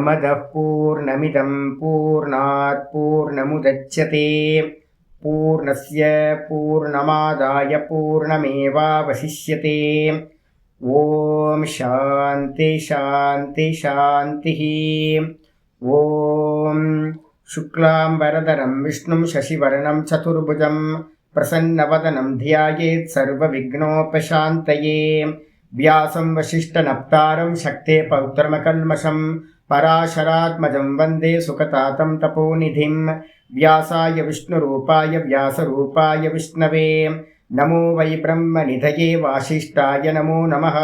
पूर्णमदः पूर्णमिदं पूर्णात् पूर्णमुदच्यते पूर्णस्य पूर्णमादाय पूर्णमेवावशिष्यते। ॐ शान्ति शान्ति शान्तिः। ॐ शुक्लाम्बरधरं विष्णुं शशिवर्णं चतुर्भुजं प्रसन्नवदनं ध्यायेत् सर्वविघ्नोपशान्तये। व्यासं वसिष्ठनप्तारं शक्ते पौत्रमकल्मषं पराशरात्मजं वन्दे सुखतातं तपोनिधिं। व्यासाय विष्णुरूपाय व्यासरूपाय विष्णवे नमो वै ब्रह्मनिधये वासिष्ठाय नमो नमः।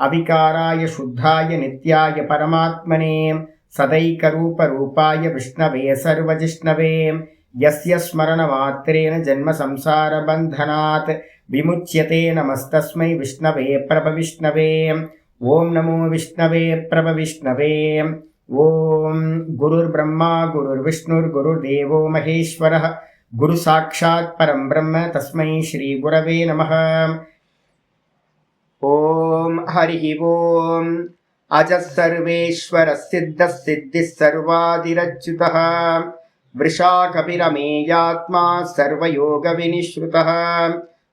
अविकाराय शुद्धाय नित्याय परमात्मने सदैकरूपरूपाय विष्णवे सर्वजिष्णवे यस्य स्मरणमात्रेण जन्मसंसारबन्धनात् विमुच्यते। नमस्तस्मै विष्णवे प्रभविष्णवे। ॐ नमो विष्णवे प्रभविष्णवे। ॐ गुरुर्ब्रह्मा गुरुर्विष्णुर्गुरुर्देवो महेश्वरः गुरुसाक्षात् परं ब्रह्म तस्मै श्रीगुरवे नमः। ॐ हरिः ॐ अजः सर्वेश्वरः सिद्धः सिद्धिः सर्वादिरच्युतः वृषाकपिरमेयात्मा सर्वयोगविनिश्रुतः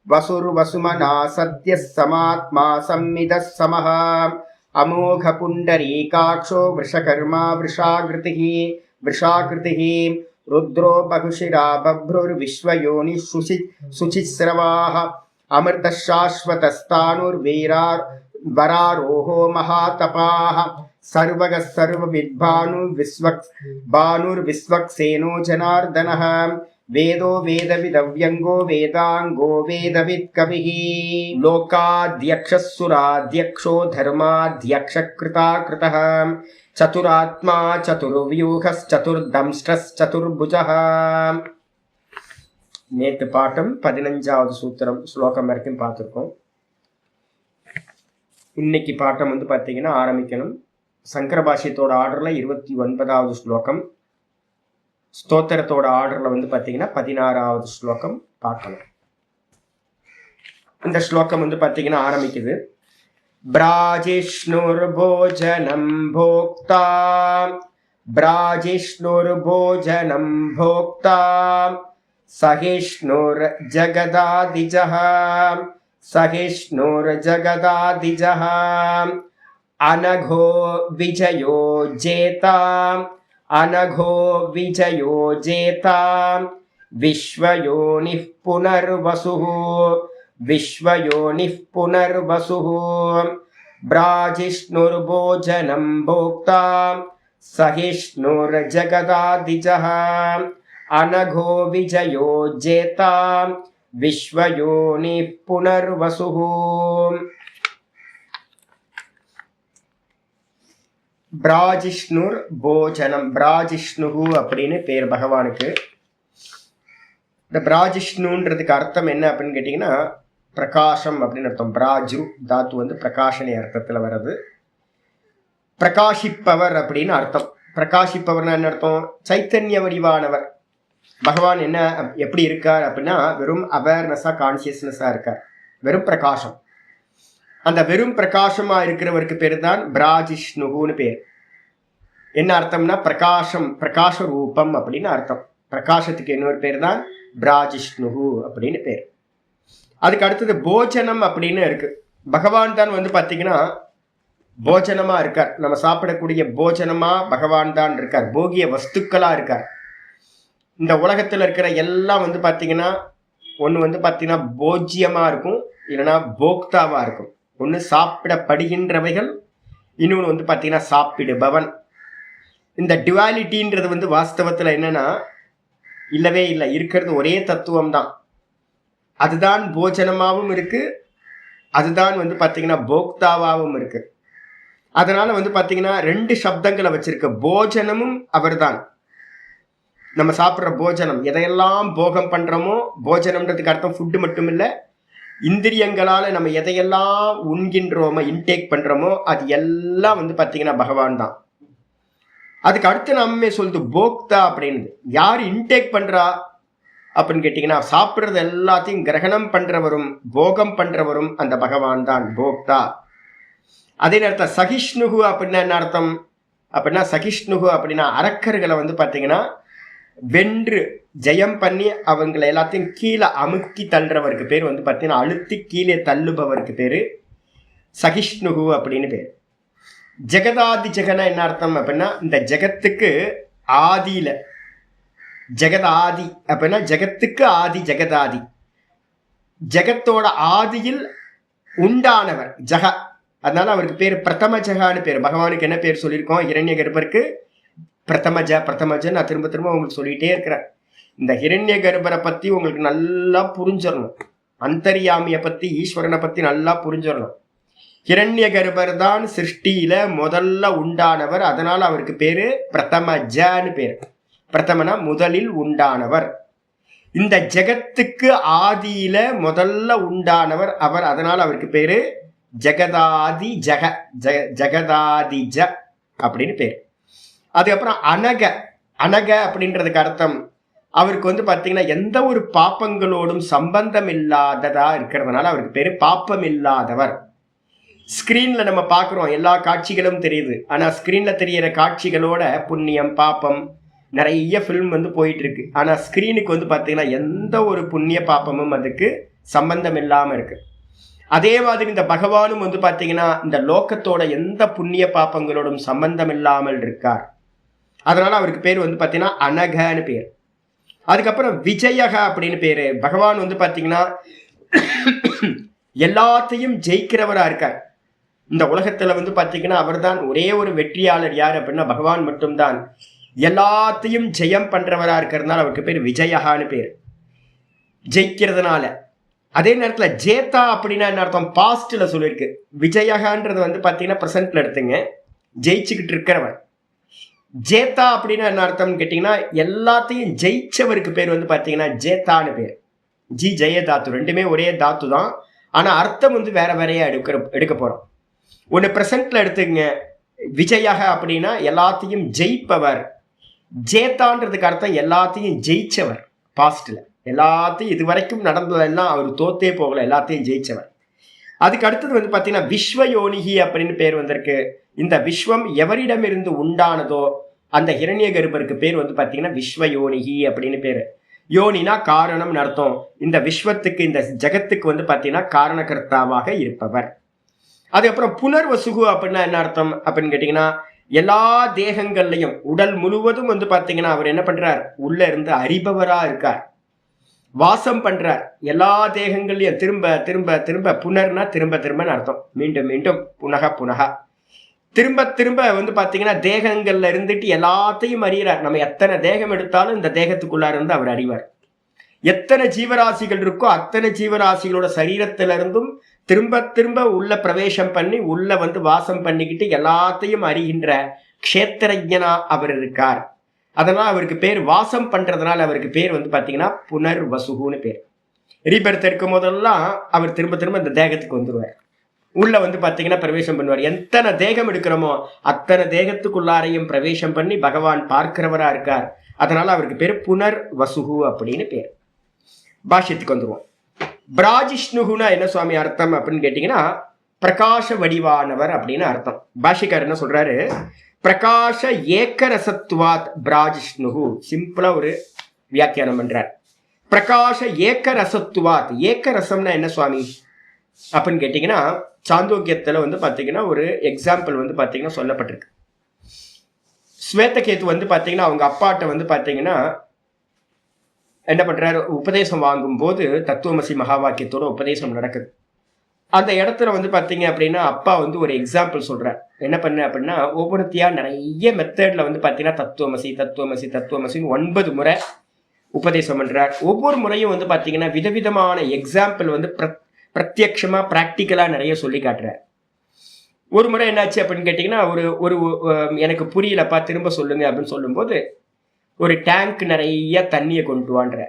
वसुर्वसुमना सद्यः समात्मा संविदः समः अमोघपुण्डरीकाक्षो वृषकर्मा वृषाकृतिः रुद्रो बहुशिरा बभ्रुर्विश्वयोनिः शुचिस्रवाः अमृतः शाश्वतस्तानुर्वीरारोहो महातपाः सर्वगः सर्वविद्भानुर्विश्वक्सेनो जनार्दनः वेदो वेदविदव्यङ्गो वेदाङ्गो वेदवित्कविः लोकाध्यक्षः सुराध्यक्षो धर्माध्यक्षकृताकृतः चतुरात्मा चतुर्व्यूहश्चतुर्दंष्ट्रश्चतुर्भुजः। நேற்று பாட்டம் 15வது சூத்திரம் ஸ்லோகம் வரைக்கும் பார்த்துருக்கோம். இன்னைக்கு பாட்டம் வந்து பார்த்தீங்கன்னா ஆரம்பிக்கணும். சங்கர பாஷ்யத்தோட ஆர்டர்ல 29வது ஸ்லோகம், ஸ்தோத்திரத்தோட ஆர்டர்ல வந்து பார்த்தீங்கன்னா 16வது ஸ்லோகம் பார்க்கணும். இந்த ஸ்லோகம் வந்து பார்த்தீங்கன்னா ஆரம்பிக்குது. பிராஜிஷ்ணுர்போஜனம் போக்தா பிராஜிஷ்ணுர்போஜனம் போக்தா सहिष्णुर्जगदादिजः सहिष्णुर्जगदादिजः अनघो विजयो जेता अनघो विजयो जेता विश्वयोनिः पुनर्वसुः विश्वयोनिः पुनर्वसुः ब्राजिष्णुर्भोजनं भोक्ता सहिष्णुर्जगदादिजः अनघो विजयो जेता विश्वयोनिः पुनर्वसुः। பிராஜிஷ்ணுர் போஜனம், பிராஜிஷ்ணு அப்படின்னு பேர் பகவானுக்கு. இந்த பிராஜிஷ்ணுன்றதுக்கு அர்த்தம் என்ன அப்படின்னு கேட்டிங்கன்னா பிரகாசம் அப்படின்னு அர்த்தம். பிராஜு தாத்து வந்து பிரகாஷனை அர்த்தத்தில் வர்றது. பிரகாஷிப்பவர் அப்படின்னு அர்த்தம். பிரகாஷிப்பவர்னா என்ன அர்த்தம்? சைத்தன்ய வடிவானவர். பகவான் என்ன எப்படி இருக்கார் அப்படின்னா வெறும் அவேர்னஸா கான்சியஸ்னஸா இருக்கார், வெறும் பிரகாசம். அந்த வெறும் பிரகாசமா இருக்கிறவருக்கு பேர் தான் பிராஜிஷ்ணுன்னு பேர். என்ன அர்த்தம்னா பிரகாசம், பிரகாச ரூபம் அப்படின்னு அர்த்தம். பிரகாசத்துக்கு இன்னொரு பேர் தான் பிராஜிஷ்ணு அப்படின்னு பேர். அதுக்கு அடுத்தது போஜனம் அப்படின்னு இருக்கு. பகவான் தான் வந்து பார்த்தீங்கன்னா போஜனமா இருக்கார். நம்ம சாப்பிடக்கூடிய போஜனமா பகவான் தான் இருக்கார், போகிய வஸ்துக்களா இருக்கார். இந்த உலகத்தில் இருக்கிற எல்லாம் வந்து பார்த்தீங்கன்னா ஒன்று வந்து பார்த்தீங்கன்னா போஜ்யமாக இருக்கும், இல்லைன்னா போக்தாவாக இருக்கும். ஒன்று சாப்பிடப்படுகின்றவைகள், இன்னொன்று வந்து பார்த்தீங்கன்னா சாப்பிடுபவன். இந்த டுவாலிட்டின்றது வந்து வாஸ்தவத்தில் என்னன்னா இல்லவே இல்லை, இருக்கிறது ஒரே தத்துவம் தான். அதுதான் போஜனமாகவும் இருக்கு, அதுதான் வந்து பார்த்தீங்கன்னா போக்தாவாகவும் இருக்கு. அதனால வந்து பார்த்தீங்கன்னா ரெண்டு சப்தங்களை வச்சிருக்கு. போஜனமும் அவர் தான். நம்ம சாப்பிட்ற போஜனம் எதையெல்லாம் போகம் பண்றோமோ, போஜனம்ன்றதுக்கு அர்த்தம் ஃபுட்டு மட்டும் இல்லை, இந்திரியங்களால நம்ம எதையெல்லாம் உண்கின்றோமோ, இன்டேக் பண்றோமோ அது எல்லாம் வந்து பார்த்தீங்கன்னா பகவான் தான். அதுக்கு அடுத்து நம்ம சொல்லுது போக்தா அப்படின்னு. யார் இன்டேக் பண்றா அப்படின்னு கேட்டீங்கன்னா சாப்பிட்றது எல்லாத்தையும் கிரகணம் பண்றவரும் போகம் பண்றவரும் அந்த பகவான் தான் போக்தா. அதே நேரத்தில் சகிஷ்ணுகு அப்படின்னா என்ன அர்த்தம் அப்படின்னா சகிஷ்ணுகு அப்படின்னா அரக்கர்களை வந்து பார்த்தீங்கன்னா வென்று ஜெயம் பண்ணி அவங்களை எல்லாத்தையும் கீழே அமுக்கி தள்ளுறவருக்கு பேர் வந்து பார்த்தீங்கன்னா அழுத்தி கீழே தள்ளுபவருக்கு பேர் சகிஷ்ணுகு அப்படின்னு பேர். ஜெகதாதி ஜெகனா என்ன அர்த்தம் அப்படின்னா இந்த ஜெகத்துக்கு ஆதியில ஜெகதாதி அப்படின்னா ஜெகத்துக்கு ஆதி ஜெகதாதி, ஜெகத்தோட ஆதியில் உண்டானவர் ஜெக. அதனால அவருக்கு பேர் பிரதம ஜெகான்னு பேர். பகவானுக்கு என்ன பேர் சொல்லியிருக்கோம்? ஹிரண்ய கர்ப்பருக்கு பிரதமஜ நான் திரும்ப திரும்ப உங்களுக்கு சொல்லிட்டே இருக்கிறேன். இந்த ஹிரண்ய கர்ப்பரை பத்தி உங்களுக்கு நல்லா புரிஞ்சிடணும். அந்தர்யாமியை பத்தி ஈஸ்வரனை பத்தி நல்லா புரிஞ்சிடணும். ஹிரண்ய கர்ப்பர் தான் சிருஷ்டியில முதல்ல உண்டானவர். அதனால அவருக்கு பேரு பிரதமஜன்னு பேர். பிரதமனா முதலில் உண்டானவர். இந்த ஜெகத்துக்கு ஆதியில முதல்ல உண்டானவர் அவர். அதனால அவருக்கு பேரு ஜெகதாதி ஜெக ஜெகதாதி ஜ அப்படின்னு பேர். அதுக்கப்புறம் அனக அனக அப்படின்றதுக்கு அர்த்தம் அவருக்கு வந்து பார்த்தீங்கன்னா எந்த ஒரு பாப்பங்களோடும் சம்பந்தம் இல்லாததா இருக்கிறதுனால அவருக்கு பேரு பாப்பம் இல்லாதவர். ஸ்கிரீன்ல நம்ம பார்க்குறோம், எல்லா காட்சிகளும் தெரியுது. ஆனா ஸ்கிரீன்ல தெரியற காட்சிகளோட புண்ணியம் பாப்பம் நிறைய ஃபிலிம் வந்து போயிட்டு இருக்கு. ஆனா ஸ்கிரீனுக்கு வந்து பார்த்தீங்கன்னா எந்த ஒரு புண்ணிய பாப்பமும் அதுக்கு சம்பந்தம் இல்லாம இருக்கு. அதே மாதிரி இந்த பகவானும் வந்து பார்த்தீங்கன்னா இந்த லோகத்தோட எந்த புண்ணிய பாப்பங்களோடும் சம்பந்தம் இல்லாமல் இருக்கார். அதனால அவருக்கு பேர் வந்து பார்த்தீங்கன்னா அனகன்னு பேர். அதுக்கப்புறம் விஜயக அப்படின்னு பேரு. பகவான் வந்து பார்த்தீங்கன்னா எல்லாத்தையும் ஜெயிக்கிறவரா இருக்கார். இந்த உலகத்துல வந்து பார்த்தீங்கன்னா அவர் தான் ஒரே ஒரு வெற்றியாளர். யார் அப்படின்னா பகவான் மட்டும்தான். எல்லாத்தையும் ஜெயம் பண்றவரா இருக்கிறதுனால அவருக்கு பேர் விஜயகான்னு பேர், ஜெயிக்கிறதுனால. அதே நேரத்தில் ஜேதா அப்படின்னா என்ன அர்த்தம்? பாஸ்ட்ல சொல்லியிருக்கு. விஜயகான்றது வந்து பார்த்தீங்கன்னா ப்ரெசென்ட்ல எடுத்துங்க, ஜெயிச்சுக்கிட்டு இருக்கிறவன். ஜேதா அப்படின்னா என்ன அர்த்தம்னு கேட்டிங்கன்னா எல்லாத்தையும் ஜெயிச்சவருக்கு பேர் வந்து பார்த்தீங்கன்னா ஜேதான்னு பேர். ஜி ஜெய தாத்து ரெண்டுமே ஒரே தாத்து தான், ஆனால் அர்த்தம் வந்து வேற வேறையா எடுக்க போகிறோம். ஒன்று ப்ரெசென்ட்ல எடுத்துங்க, விஜயக அப்படின்னா எல்லாத்தையும் ஜெயிப்பவர். ஜேதான்றதுக்கு அர்த்தம் எல்லாத்தையும் ஜெயிச்சவர். பாஸ்ட்ல எல்லாத்தையும் இது வரைக்கும் நடந்ததெல்லாம் அவர் தோத்தே போகல, எல்லாத்தையும் ஜெயிச்சவர். அதுக்கு அடுத்தது வந்து பார்த்தீங்கன்னா விஸ்வயோனிகி அப்படின்னு பேர் வந்திருக்கு. இந்த விஸ்வம் எவரிடமிருந்து உண்டானதோ அந்த ஹிரண்ய கர்ப்பருக்கு பேர் வந்து பார்த்தீங்கன்னா விஸ்வயோனிகி அப்படின்னு பேர். யோனினா காரணம்னு அர்த்தம். இந்த விஸ்வத்துக்கு இந்த ஜெகத்துக்கு வந்து பார்த்தீங்கன்னா காரணகர்த்தாவாக இருப்பவர். அதுக்கப்புறம் புனர்வசுகு அப்படின்னா என்ன அர்த்தம் அப்படின்னு கேட்டிங்கன்னா எல்லா தேகங்கள்லையும் உடல் முழுவதும் வந்து பார்த்தீங்கன்னா அவர் என்ன பண்றார்? உள்ள இருந்து அறிபவரா இருக்கார், வாசம் பண்றார். எல்லா தேகங்கள்லையும் திரும்ப திரும்ப திரும்ப, புனர்னா திரும்ப திரும்பன்னு அர்த்தம், மீண்டும் மீண்டும், புனக புனகா, திரும்ப திரும்ப வந்து பார்த்தீங்கன்னா தேகங்கள்ல இருந்துட்டு எல்லாத்தையும் அறிகிறார். நம்ம எத்தனை தேகம் எடுத்தாலும் இந்த தேகத்துக்குள்ளார இருந்து அவர் அறிவார். எத்தனை ஜீவராசிகள் இருக்கோ அத்தனை ஜீவராசிகளோட சரீரத்திலிருந்தும் திரும்ப திரும்ப உள்ள பிரவேசம் பண்ணி உள்ள வந்து வாசம் பண்ணிக்கிட்டு எல்லாத்தையும் அறிகின்ற க்ஷேத்திரஜனா அவர் இருக்கார். அதனால அவருக்கு பேர், வாசம் பண்றதுனால அவருக்கு பேர் வந்து பார்த்தீங்கன்னா புனர்வசுகுன்னு பேர். ரீபர்த் எடுக்கும் போதெல்லாம் அவர் திரும்ப திரும்ப இந்த தேகத்துக்கு வந்துடுவார், உள்ள வந்து பார்த்தீங்கன்னா பிரவேசம் பண்ணுவார். எத்தனை தேகம் எடுக்கிறோமோ அத்தனை தேகத்துக்குள்ளாரையும் பிரவேசம் பண்ணி பகவான் பார்க்கிறவரா இருக்கார். அதனால அவருக்கு பேர் புனர்வசுகு அப்படின்னு பேர். பாஷ்யத்துக்கு வந்துருவோம். பிராஜிஷ்ணுகுனா என்ன சுவாமி அர்த்தம் அப்படின்னு கேட்டீங்கன்னா பிரகாச வடிவானவர் அப்படின்னு அர்த்தம். பாஷ்யக்காரர் என்ன சொல்றாரு? பிரகாஷ ஏக்கரசத்துவாத் பிராஜிஷ்ணுகு. சிம்பிளா ஒரு வியாக்கியானம் பண்றார். பிரகாஷ ஏக்கரசத்துவாத். ஏக்கரசம்னா என்ன சுவாமி அப்படின்னு கேட்டீங்கன்னா சாந்தோக்கியத்துல வந்து பாத்தீங்கன்னா ஒரு எக்ஸாம்பிள் வந்து பாத்தீங்கன்னா சொல்லப்பட்டிருக்கு. ஸ்வேதகேது வந்து பாத்தீங்கன்னா அவங்க அப்பாட்ட வந்து பாத்தீங்கன்னா என்ன பண்றாரு? உபதேசம் வாங்கும் போது தத்துவமசி மகா வாக்கியத்தோட உபதேசம் நடக்குது. அந்த இடத்துல வந்து பாத்தீங்க அப்படின்னா அப்பா வந்து ஒரு எக்ஸாம்பிள் சொல்றார். என்ன பண்ண அப்படின்னா ஒவ்வொருத்தியா நிறைய மெத்தட்ல வந்து பாத்தீங்கன்னா தத்துவமசி தத்துவமசி தத்துவமசின்னு 9 முறை உபதேசம் பண்றார். ஒவ்வொரு முறையும் வந்து பாத்தீங்கன்னா விதவிதமான எக்ஸாம்பிள் வந்து பிரத்யக்ஷமா பிராக்டிக்கலா நிறைய சொல்லி காட்டுறார். ஒரு முறை என்னாச்சு அப்படின்னு கேட்டீங்கன்னா ஒரு எனக்கு புரியலப்பா திரும்ப சொல்லுங்க அப்படின்னு சொல்லும்போது ஒரு டேங்க் நிறைய தண்ணியை கொண்டு வான்ற.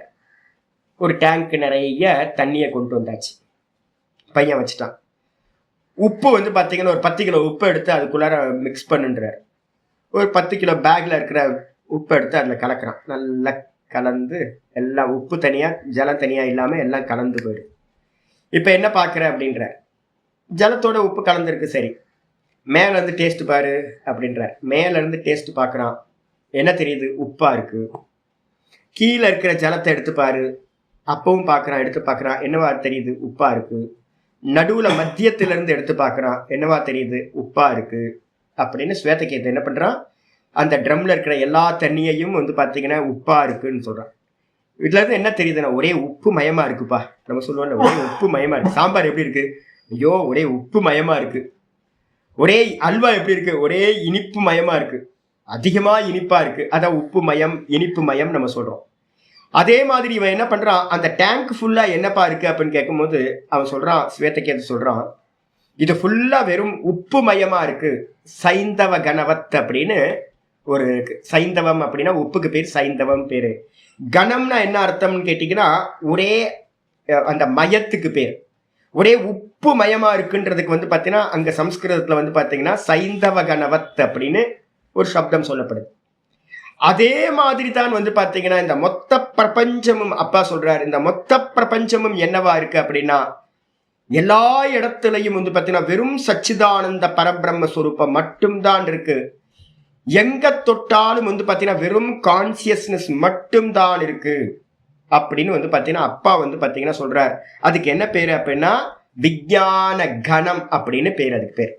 ஒரு டேங்க் நிறைய தண்ணியை கொண்டு வந்தாச்சு, பையன் வச்சுட்டான். உப்பு வந்து பார்த்தீங்கன்னா ஒரு 10 கிலோ உப்பு எடுத்து அதுக்குள்ளார மிக்ஸ் பண்ணுன்றார். ஒரு 10 கிலோ பேக்ல இருக்கிற உப்பு எடுத்து அதில் கலக்கிறான். நல்லா கலந்து எல்லாம் உப்பு தனியாக ஜலம் தனியாக இல்லாமல் எல்லாம் கலந்து போயிடும். இப்போ என்ன பார்க்குற அப்படின்ற, ஜலத்தோட உப்பு கலந்துருக்கு சரி, மேல இருந்து டேஸ்ட் பாரு அப்படின்றார். மேல இருந்து டேஸ்ட் பார்க்கறான், என்ன தெரியுது? உப்பா இருக்கு. கீழே இருக்கிற ஜலத்தை எடுத்து பாரு, அப்பவும் பார்க்கறான், எடுத்து பார்க்கறான், என்னவா தெரியுது? உப்பா இருக்கு. நடுவுல மத்தியத்துல இருந்து எடுத்து பார்க்கறான், என்னவா தெரியுது? உப்பா இருக்கு அப்படின்னு ஸ்வேதகேது என்ன பண்றான்? அந்த ட்ரம்ல இருக்கிற எல்லா தண்ணியையும் வந்து பாத்தீங்கன்னா உப்பா இருக்குன்னு சொல்றான். இதுல இருந்து என்ன தெரியுதுன்னா, ஒரே உப்பு மயமா இருக்குப்பா. நம்ம சொல்லுவோம் ஒரே உப்பு மயமா இருக்கு. சாம்பார் எப்படி இருக்கு? ஐயோ ஒரே உப்பு மயமா இருக்கு. ஒரே அல்வா எப்படி இருக்கு? ஒரே இனிப்பு மயமா இருக்கு, அதிகமா இனிப்பா இருக்கு. அதான் உப்பு மயம், இனிப்பு மயம் நம்ம சொல்றோம். அதே மாதிரி இவன் என்ன பண்றான், அந்த டேங்க் ஃபுல்லா என்னப்பா இருக்கு அப்படின்னு கேட்கும்போது அவன் சொல்றான், ஸ்வேதகேது சொல்றான், இது ஃபுல்லா வெறும் உப்பு மயமா இருக்கு. சைந்தவ கணவத் அப்படின்னு ஒரு சைந்தவம் அப்படின்னா உப்புக்கு பேர் சைந்தவம் பேரு. கணம்னா என்ன அர்த்தம்னு கேட்டீங்கன்னா, ஒரே அந்த மயத்துக்கு பேர். ஒரே உப்பு மயமா இருக்குன்றதுக்கு வந்து பாத்தீங்கன்னா அங்க சம்ஸ்கிருதத்துல வந்து பாத்தீங்கன்னா சைந்தவ கணவத் அப்படின்னு ஒரு சப்தம் சொல்லப்படுது. அதே மாதிரி தான் வந்து பாத்தீங்கன்னா இந்த மொத்த பிரபஞ்சமும் அப்பா சொல்றாரு, இந்த மொத்த பிரபஞ்சமும் என்னவா இருக்கு அப்படின்னா எல்லா இடத்துலையும் வந்து பாத்தீங்கன்னா வெறும் சச்சிதானந்த பரபிரம்ம ஸ்வரூபம் மட்டும்தான் இருக்கு. எங்க தொட்டாலும் வந்து பாத்தீங்கன்னா வெறும் கான்சியஸ்னஸ் மட்டும்தான் இருக்கு அப்படின்னு வந்து பாத்தீங்கன்னா அப்பா வந்து பாத்தீங்கன்னா சொல்றாரு. அதுக்கு என்ன பேரு அப்படின்னா விஞ்ஞான கணம் அப்படின்னு பேர். அதுக்கு பேர்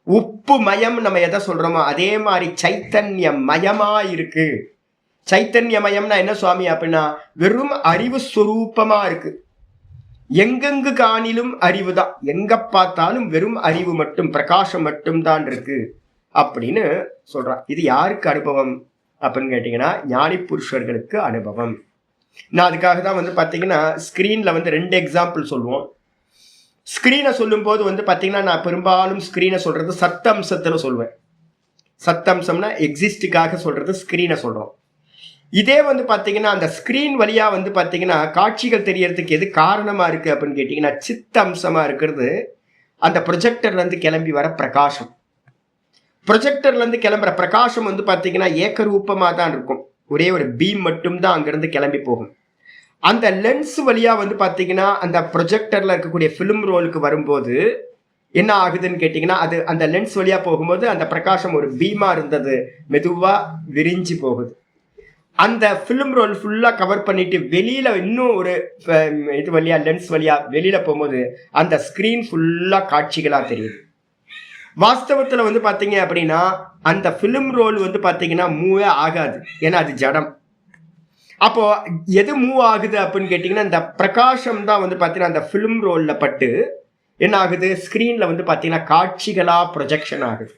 உப்பு மயம். நம்ம எதை சொல்றோமோ அதே மாதிரி சைத்தன்ய மயமா இருக்கு. சைத்தன்ய மயம்னா என்ன சுவாமி அப்படின்னா வெறும் அறிவு ஸ்வரூபமா இருக்கு. எங்கெங்கு காணிலும் அறிவு தான், எங்க பார்த்தாலும் வெறும் அறிவு மட்டும், பிரகாசம் மட்டும் தான் இருக்கு அப்படின்னு சொல்றான். இது யாருக்கு அனுபவம் அப்படின்னு கேட்டீங்கன்னா ஞானி புருஷர்களுக்கு அனுபவம். நான் அதுக்காக தான் வந்து பாத்தீங்கன்னா ஸ்கிரீன்ல வந்து 2 எக்ஸாம்பிள் சொல்லுவோம். ஸ்கிரீனை சொல்லும் போது வந்து பாத்தீங்கன்னா நான் பெரும்பாலும் ஸ்கிரீனை சொல்றது சத்தம்சத்துல சொல்வேன். சத்தம்சம்னா எக்ஸிஸ்டுக்காக சொல்றது ஸ்கிரீனை சொல்றோம். இதே வந்து பாத்தீங்கன்னா அந்த ஸ்கிரீன் வழியா வந்து பாத்தீங்கன்னா காட்சிகள் தெரியறதுக்கு எது காரணமா இருக்கு அப்படின்னு கேட்டீங்கன்னா சித்தம்சமா இருக்கிறது அந்த ப்ரொஜெக்டர்ல இருந்து கிளம்பி வர பிரகாசம். ப்ரொஜெக்டர்ல இருந்து கிளம்புற பிரகாசம் வந்து பாத்தீங்கன்னா ஏக்கரூபமா தான் இருக்கும். ஒரே ஒரு பீம் மட்டும் தான் அங்கிருந்து கிளம்பி போகும். அந்த லென்ஸ் வழியா வந்து பாத்தீங்கன்னா அந்த ப்ரொஜெக்டர்ல இருக்கக்கூடிய பிலிம் ரோலுக்கு வரும்போது என்ன ஆகுதுன்னு கேட்டீங்கன்னா அது அந்த லென்ஸ் வழியா போகும்போது அந்த பிரகாசம் ஒரு பீமா இருந்தது மெதுவா விரிஞ்சு போகுது. அந்த பிலிம் ரோல் ஃபுல்லா கவர் பண்ணிட்டு வெளியில இன்னும் ஒரு இது வழியா லென்ஸ் வழியா வெளியில போகும்போது அந்த ஸ்கிரீன் ஃபுல்லா காட்சிகளா தெரியுது. வாஸ்தவத்துல வந்து பாத்தீங்க அப்படின்னா அந்த பிலிம் ரோல் வந்து பாத்தீங்கன்னா மூவே ஆகாது, ஏன்னா அது ஜடம். அப்போ எது மூவ் ஆகுது அப்படின்னு கேட்டீங்கன்னா இந்த பிரகாசம் தான் வந்து பாத்தீங்கன்னா அந்த பிலிம் ரோல்ல பட்டு என்ன ஆகுது, ஸ்கிரீன்ல வந்து பாத்தீங்கன்னா காட்சிகளா ப்ரொஜெக்ஷன் ஆகுது.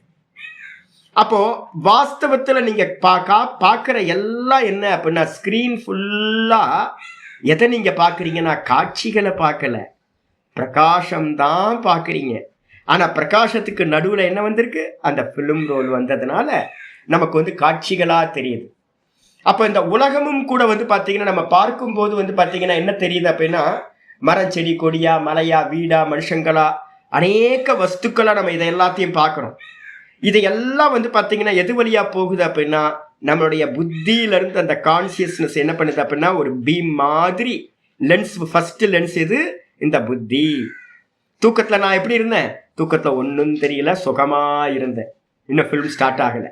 அப்போ வாஸ்தவத்துல நீங்க பாக்குற எல்லாம் என்ன அப்படின்னா ஸ்கிரீன் ஃபுல்லா எதை நீங்க பாக்குறீங்கன்னா காட்சிகளை பார்க்கல, பிரகாசம் தான் பாக்குறீங்க. ஆனா பிரகாசத்துக்கு நடுவுல என்ன வந்திருக்கு, அந்த பிலிம் ரோல் வந்ததுனால நமக்கு வந்து காட்சிகளா தெரியுது. அப்ப இந்த உலகமும் கூட வந்து பாத்தீங்கன்னா நம்ம பார்க்கும்போது வந்து பாத்தீங்கன்னா என்ன தெரியுது அப்படின்னா மரம் செடி கொடியா மலையா வீடா மனுஷங்களா அநேக வஸ்துக்களா நம்ம இதை எல்லாத்தையும் பார்க்கிறோம். இதையெல்லாம் வந்து பாத்தீங்கன்னா எது வழியா போகுது அப்படின்னா நம்மளுடைய புத்தியில இருந்து அந்த கான்சியஸ்னஸ் என்ன பண்ணுது அப்படின்னா ஒரு பீம் மாதிரி லென்ஸ். ஃபர்ஸ்ட் லென்ஸ் எது, இந்த புத்தி. தூக்கத்துல நான் எப்படி இருந்தேன், தூக்கத்துல ஒன்றும் தெரியல, சுகமா இருந்தேன், இன்னும் ஃபிலிம் ஸ்டார்ட் ஆகல.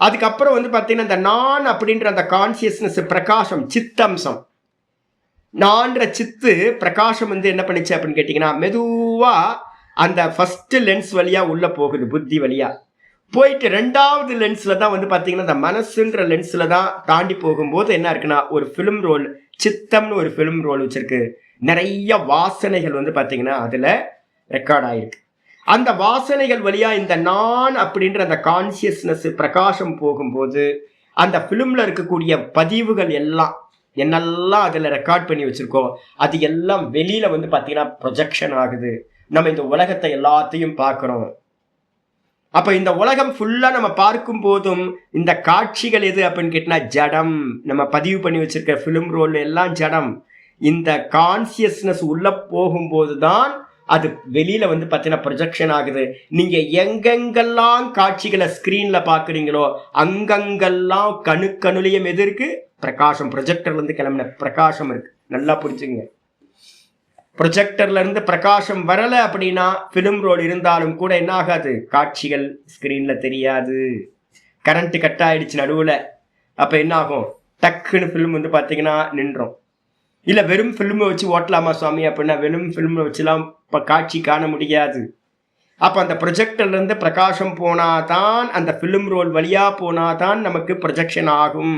அதுக்கப்புறம் வந்து பாத்தீங்கன்னா இந்த நான் அப்படின்ற அந்த கான்சியஸ்னஸ் பிரகாசம் சித்தம்சம், நான்ற சித்து பிரகாசம் வந்து என்ன பண்ணுச்சு அப்படின்னு கேட்டீங்கன்னா மெதுவா அந்த ஃபர்ஸ்ட் லென்ஸ் வழியா உள்ள போகுது, புத்தி வழியா போயிட்டு 2வது லென்ஸ்ல தான் வந்து பாத்தீங்கன்னா இந்த மனசுன்ற லென்ஸ்ல தான் தாண்டி போகும்போது என்ன இருக்குன்னா ஒரு பிலிம் ரோல், சித்தம்னு ஒரு பிலிம் ரோல் வச்சிருக்கு. நிறைய வாசனைகள் வந்து பாத்தீங்கன்னா அதுல ரெக்கார்ட் ஆயிருக்கு. அந்த வாசனைகள் வழியா இந்த நான் அப்படின்ற அந்த கான்சியஸ்னஸ் பிரகாசம் போகும்போது அந்த பிலிம்ல இருக்கக்கூடிய பதிவுகள் எல்லாம் என்னெல்லாம் அதுல ரெக்கார்ட் பண்ணி வச்சிருக்கோம் அது எல்லாம் வெளியில வந்து பாத்தீங்கன்னா ப்ரொஜெக்ஷன் ஆகுது. நம்ம இந்த உலகத்தை எல்லாத்தையும் பார்க்கிறோம். அப்ப இந்த உலகம் ஃபுல்லா நம்ம பார்க்கும் போதும் இந்த காட்சிகள் எது அப்படின்னு கேட்டா ஜடம். நம்ம பதிவு பண்ணி வச்சிருக்க பிலிம் ரோல் எல்லாம் ஜடம். இந்த கான்சியஸ்னஸ் உள்ள போகும்போது தான் அது வெளியில வந்து பாத்தீங்கன்னா ப்ரொஜெக்ஷன் ஆகுது. நீங்க எங்கெங்கெல்லாம் காட்சிகளை ஸ்கிரீன்ல பாக்குறீங்களோ அங்கங்கெல்லாம் கணுக்கணுலையும் எது இருக்கு, பிரகாசம். ப்ரொஜெக்டர்ல இருந்து கிளம்பின பிரகாசம் இருக்கு. நல்லா புரிஞ்சுங்க. ப்ரொஜெக்டர்ல இருந்து பிரகாசம் வரல அப்படின்னா ஃபிலிம் ரோல் இருந்தாலும் கூட என்ன ஆகாது, காட்சிகள் ஸ்கிரீன்ல தெரியாது. கரண்ட் கட் ஆயிடுச்சு நடுவுல, அப்ப என்ன ஆகும், டக்குன்னு ஃபிலிம் வந்து பாத்தீங்கன்னா நின்றோம். இல்ல வெறும் ஃபிலிமை வச்சு ஓட்டலாமா சுவாமி அப்படின்னா வெறும் ஃபிலிமை வச்சுலாம் இப்ப காட்சி காண முடியாது. அப்ப அந்த ப்ரொஜெக்டர்ல இருந்து பிரகாசம் போனாதான், அந்த ஃபிலிம் ரோல் வழியா போனாதான் நமக்கு ப்ரொஜெக்ஷன் ஆகும்.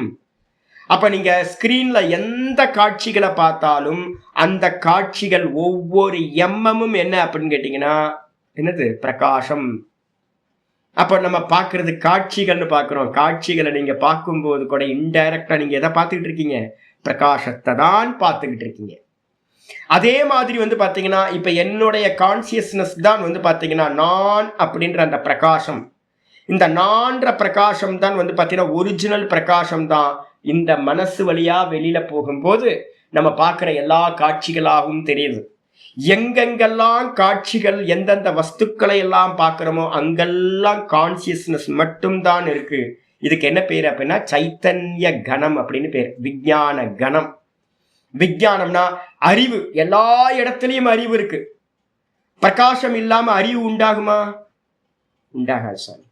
அப்ப நீங்க ஸ்கிரீன்ல எந்த காட்சிகளை பார்த்தாலும் அந்த காட்சிகள் ஒவ்வொரு எம்எம்மும் என்ன அப்படின்னு கேட்டீங்கன்னா என்னது, பிரகாசம். அப்ப நம்ம பார்க்கறது காட்சிகள்னு பார்க்கிறோம். காட்சிகளை நீங்க பார்க்கும்போது கூட இன்டைரக்டா நீங்க எதை பார்த்துக்கிட்டு இருக்கீங்க, பிரகாசத்தை தான் பார்த்துக்கிட்டு இருக்கீங்க. அதே மாதிரி வந்து பாத்தீங்கன்னா இப்ப என்னுடைய கான்சியஸ்னஸ் தான் வந்து பாத்தீங்கன்னா நான் அப்படின்ற அந்த பிரகாசம். இந்த நான்ற பிரகாசம் தான் வந்து பாத்தீங்கன்னா ஒரிஜினல் பிரகாசம் தான். இந்த மனசு வழியா வெளியில போகும்போது நம்ம பார்க்கிற எல்லா காட்சிகளாகவும் தெரியுது. எங்கெங்கெல்லாம் காட்சிகள் எந்தெந்த வஸ்துக்களை எல்லாம் பார்க்கிறோமோ அங்கெல்லாம் கான்சியஸ்னஸ் மட்டும்தான் இருக்கு. இதுக்கு என்ன பேர் அப்படின்னா சைத்தன்ய கணம் அப்படின்னு பேர், விஞ்ஞான கணம். விஞ்ஞானம்னா அறிவு, எல்லா இடத்துலயும் அறிவு இருக்கு. பிரகாசம் இல்லாம அறிவு உண்டாகுமா? உண்டாகாது சாமி.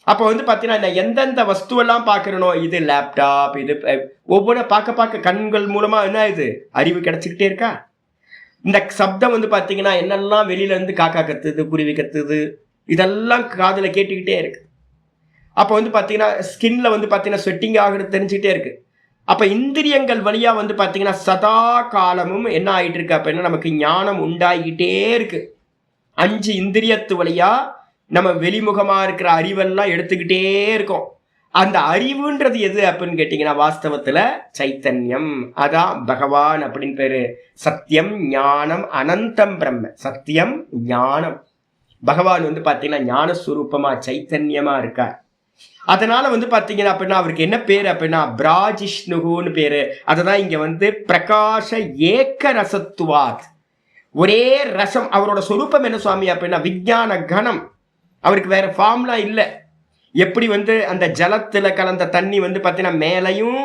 அப்போ வந்து பாத்தீங்கன்னா எந்தெந்த வஸ்துவெல்லாம் பார்க்கிறனோ, இது லேப்டாப், இது ஒவ்வொரு பார்க்க கண்கள் மூலமா என்ன இது அறிவு கிடைச்சிக்கிட்டே இருக்கா. இந்த சப்தம் வந்து பாத்தீங்கன்னா என்னெல்லாம் வெளியில இருந்து காக்கா கத்துது, குருவி கத்துது, இதெல்லாம் காதுல கேட்டுக்கிட்டே இருக்கு. அப்போ வந்து பாத்தீங்கன்னா ஸ்கின்ல வந்து பாத்தீங்கன்னா ஸ்வெட்டிங் ஆகுறது தெரிஞ்சுக்கிட்டே இருக்கு. அப்ப இந்திரியங்கள் வழியா வந்து பாத்தீங்கன்னா சதா காலமும் என்ன ஆயிட்டு இருக்கு அப்படின்னா நமக்கு ஞானம் உண்டாகிட்டே இருக்கு. 5 இந்திரியத்து வழியா நம்ம வெளிமுகமா இருக்கிற அறிவெல்லாம் எடுத்துக்கிட்டே இருக்கோம். அந்த அறிவுன்றது எது அப்படின்னு கேட்டீங்கன்னா வாஸ்தவத்துல சைத்தன்யம். அதான் பகவான் அப்படின்னு பேரு. சத்தியம் ஞானம் அனந்தம் பிரம்ம. சத்தியம் ஞானம். பகவான் வந்து பாத்தீங்கன்னா ஞானஸ்வரூபமா சைத்தன்யமா இருக்கார். அதனால வந்து பாத்தீங்கன்னா அப்படின்னா அவருக்கு என்ன பேரு அப்படின்னா பிராஜிஷ்ணுன்னு பேரு. அதுதான் இங்க வந்து பிரகாஷ ஏக்க ரசத்துவாத், ஒரே ரசம். அவரோட சொரூபம் என்ன சுவாமி அப்படின்னா விஞ்ஞான கணம். அவருக்கு வேற ஃபார்ம்லாம் இல்லை. எப்படி வந்து அந்த ஜலத்துல கலந்த தண்ணி வந்து பாத்தீங்கன்னா மேலையும்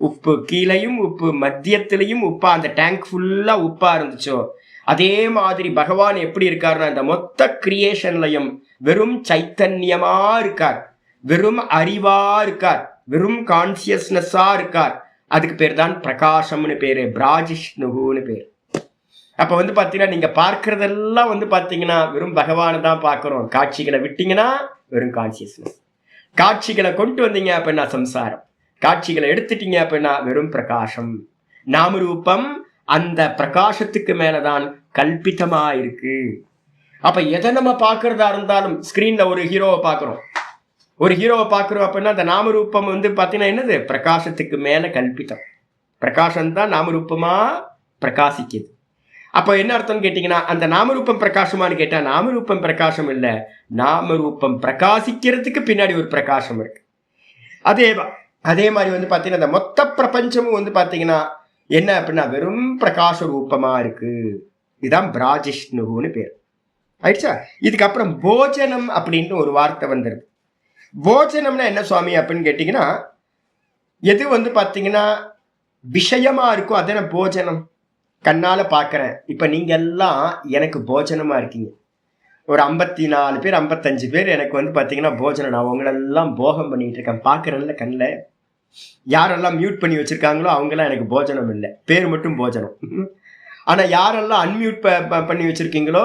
உப்பு, கீழையும் உப்பு, மத்தியத்திலையும் உப்பா, அந்த டேங்க் ஃபுல்லா உப்பா இருந்துச்சோ, அதே மாதிரி பகவான் எப்படி இருக்காருன்னா இந்த மொத்த கிரியேஷன்லையும் வெறும் சைத்தன்யமா இருக்கார், வெறும் அறிவா இருக்கார், வெறும் கான்சியஸ்னஸா இருக்கார். அதுக்கு பேர் தான் பிரகாசம்னு பேரு, பிராஜிஷ்ணுன்னு பேர். அப்ப வந்து பாத்தீங்கன்னா நீங்க பார்க்கறதெல்லாம் வந்து பாத்தீங்கன்னா வெறும் பகவானை தான் பார்க்கிறோம். காட்சிகளை விட்டீங்கன்னா வெறும் கான்சியஸ்னஸ். காட்சிகளை கொண்டு வந்தீங்க அப்படின்னா சம்சாரம், காட்சிகளை எடுத்துட்டீங்க அப்படின்னா வெறும் பிரகாசம். நாமரூபம் அந்த பிரகாசத்துக்கு மேலதான் கல்பிதமா இருக்கு. அப்ப எதை நம்ம பார்க்கறதா இருந்தாலும், ஸ்கிரீன்ல ஒரு ஹீரோவை பார்க்கிறோம், அப்படின்னா அந்த நாமரூபம் வந்து பாத்தீங்கன்னா என்னது, பிரகாசத்துக்கு மேல கல்பிதம். பிரகாசம் தான் நாமரூபமா பிரகாசிக்குது. அப்போ என்ன அர்த்தம் கேட்டீங்கன்னா அந்த நாமரூபம் பிரகாசமானு கேட்டா நாமரூபம் பிரகாசம் இல்லை, நாமரூபம் பிரகாசிக்கிறதுக்கு பின்னாடி ஒரு பிரகாசம் இருக்கு. அதே மாதிரி வந்து பாத்தீங்கன்னா இந்த மொத்த பிரபஞ்சமும் வந்து பாத்தீங்கன்னா என்ன அப்படின்னா வெறும் பிரகாச ரூபமா இருக்கு. இதுதான் பிராஜிஷ்ணுன்னு பேர். ஆயிடுச்சா? இதுக்கப்புறம் போஜனம் அப்படின்னு ஒரு வார்த்தை வந்துருது. போஜனம்னா என்ன சுவாமி அப்படின்னு கேட்டீங்கன்னா எது வந்து பாத்தீங்கன்னா விஷயமா இருக்கும் அதான போஜனம். கண்ணால பாக்குறேன். இப்ப நீங்க எல்லாம் எனக்கு போஜனமா இருக்கீங்க. ஒரு 54 பேர் 55 பேர் எனக்கு வந்து பாத்தீங்கன்னா போஜனம். நான் உங்களெல்லாம் போகம் பண்ணிட்டு இருக்கேன், பாக்குறேன்ல கண்ணில். யாரெல்லாம் மியூட் பண்ணி வச்சிருக்காங்களோ அவங்கெல்லாம் எனக்கு போஜனம் இல்லை, பேர் மட்டும் போஜனம். ஆனா யாரெல்லாம் அன்மியூட் பண்ணி வச்சிருக்கீங்களோ,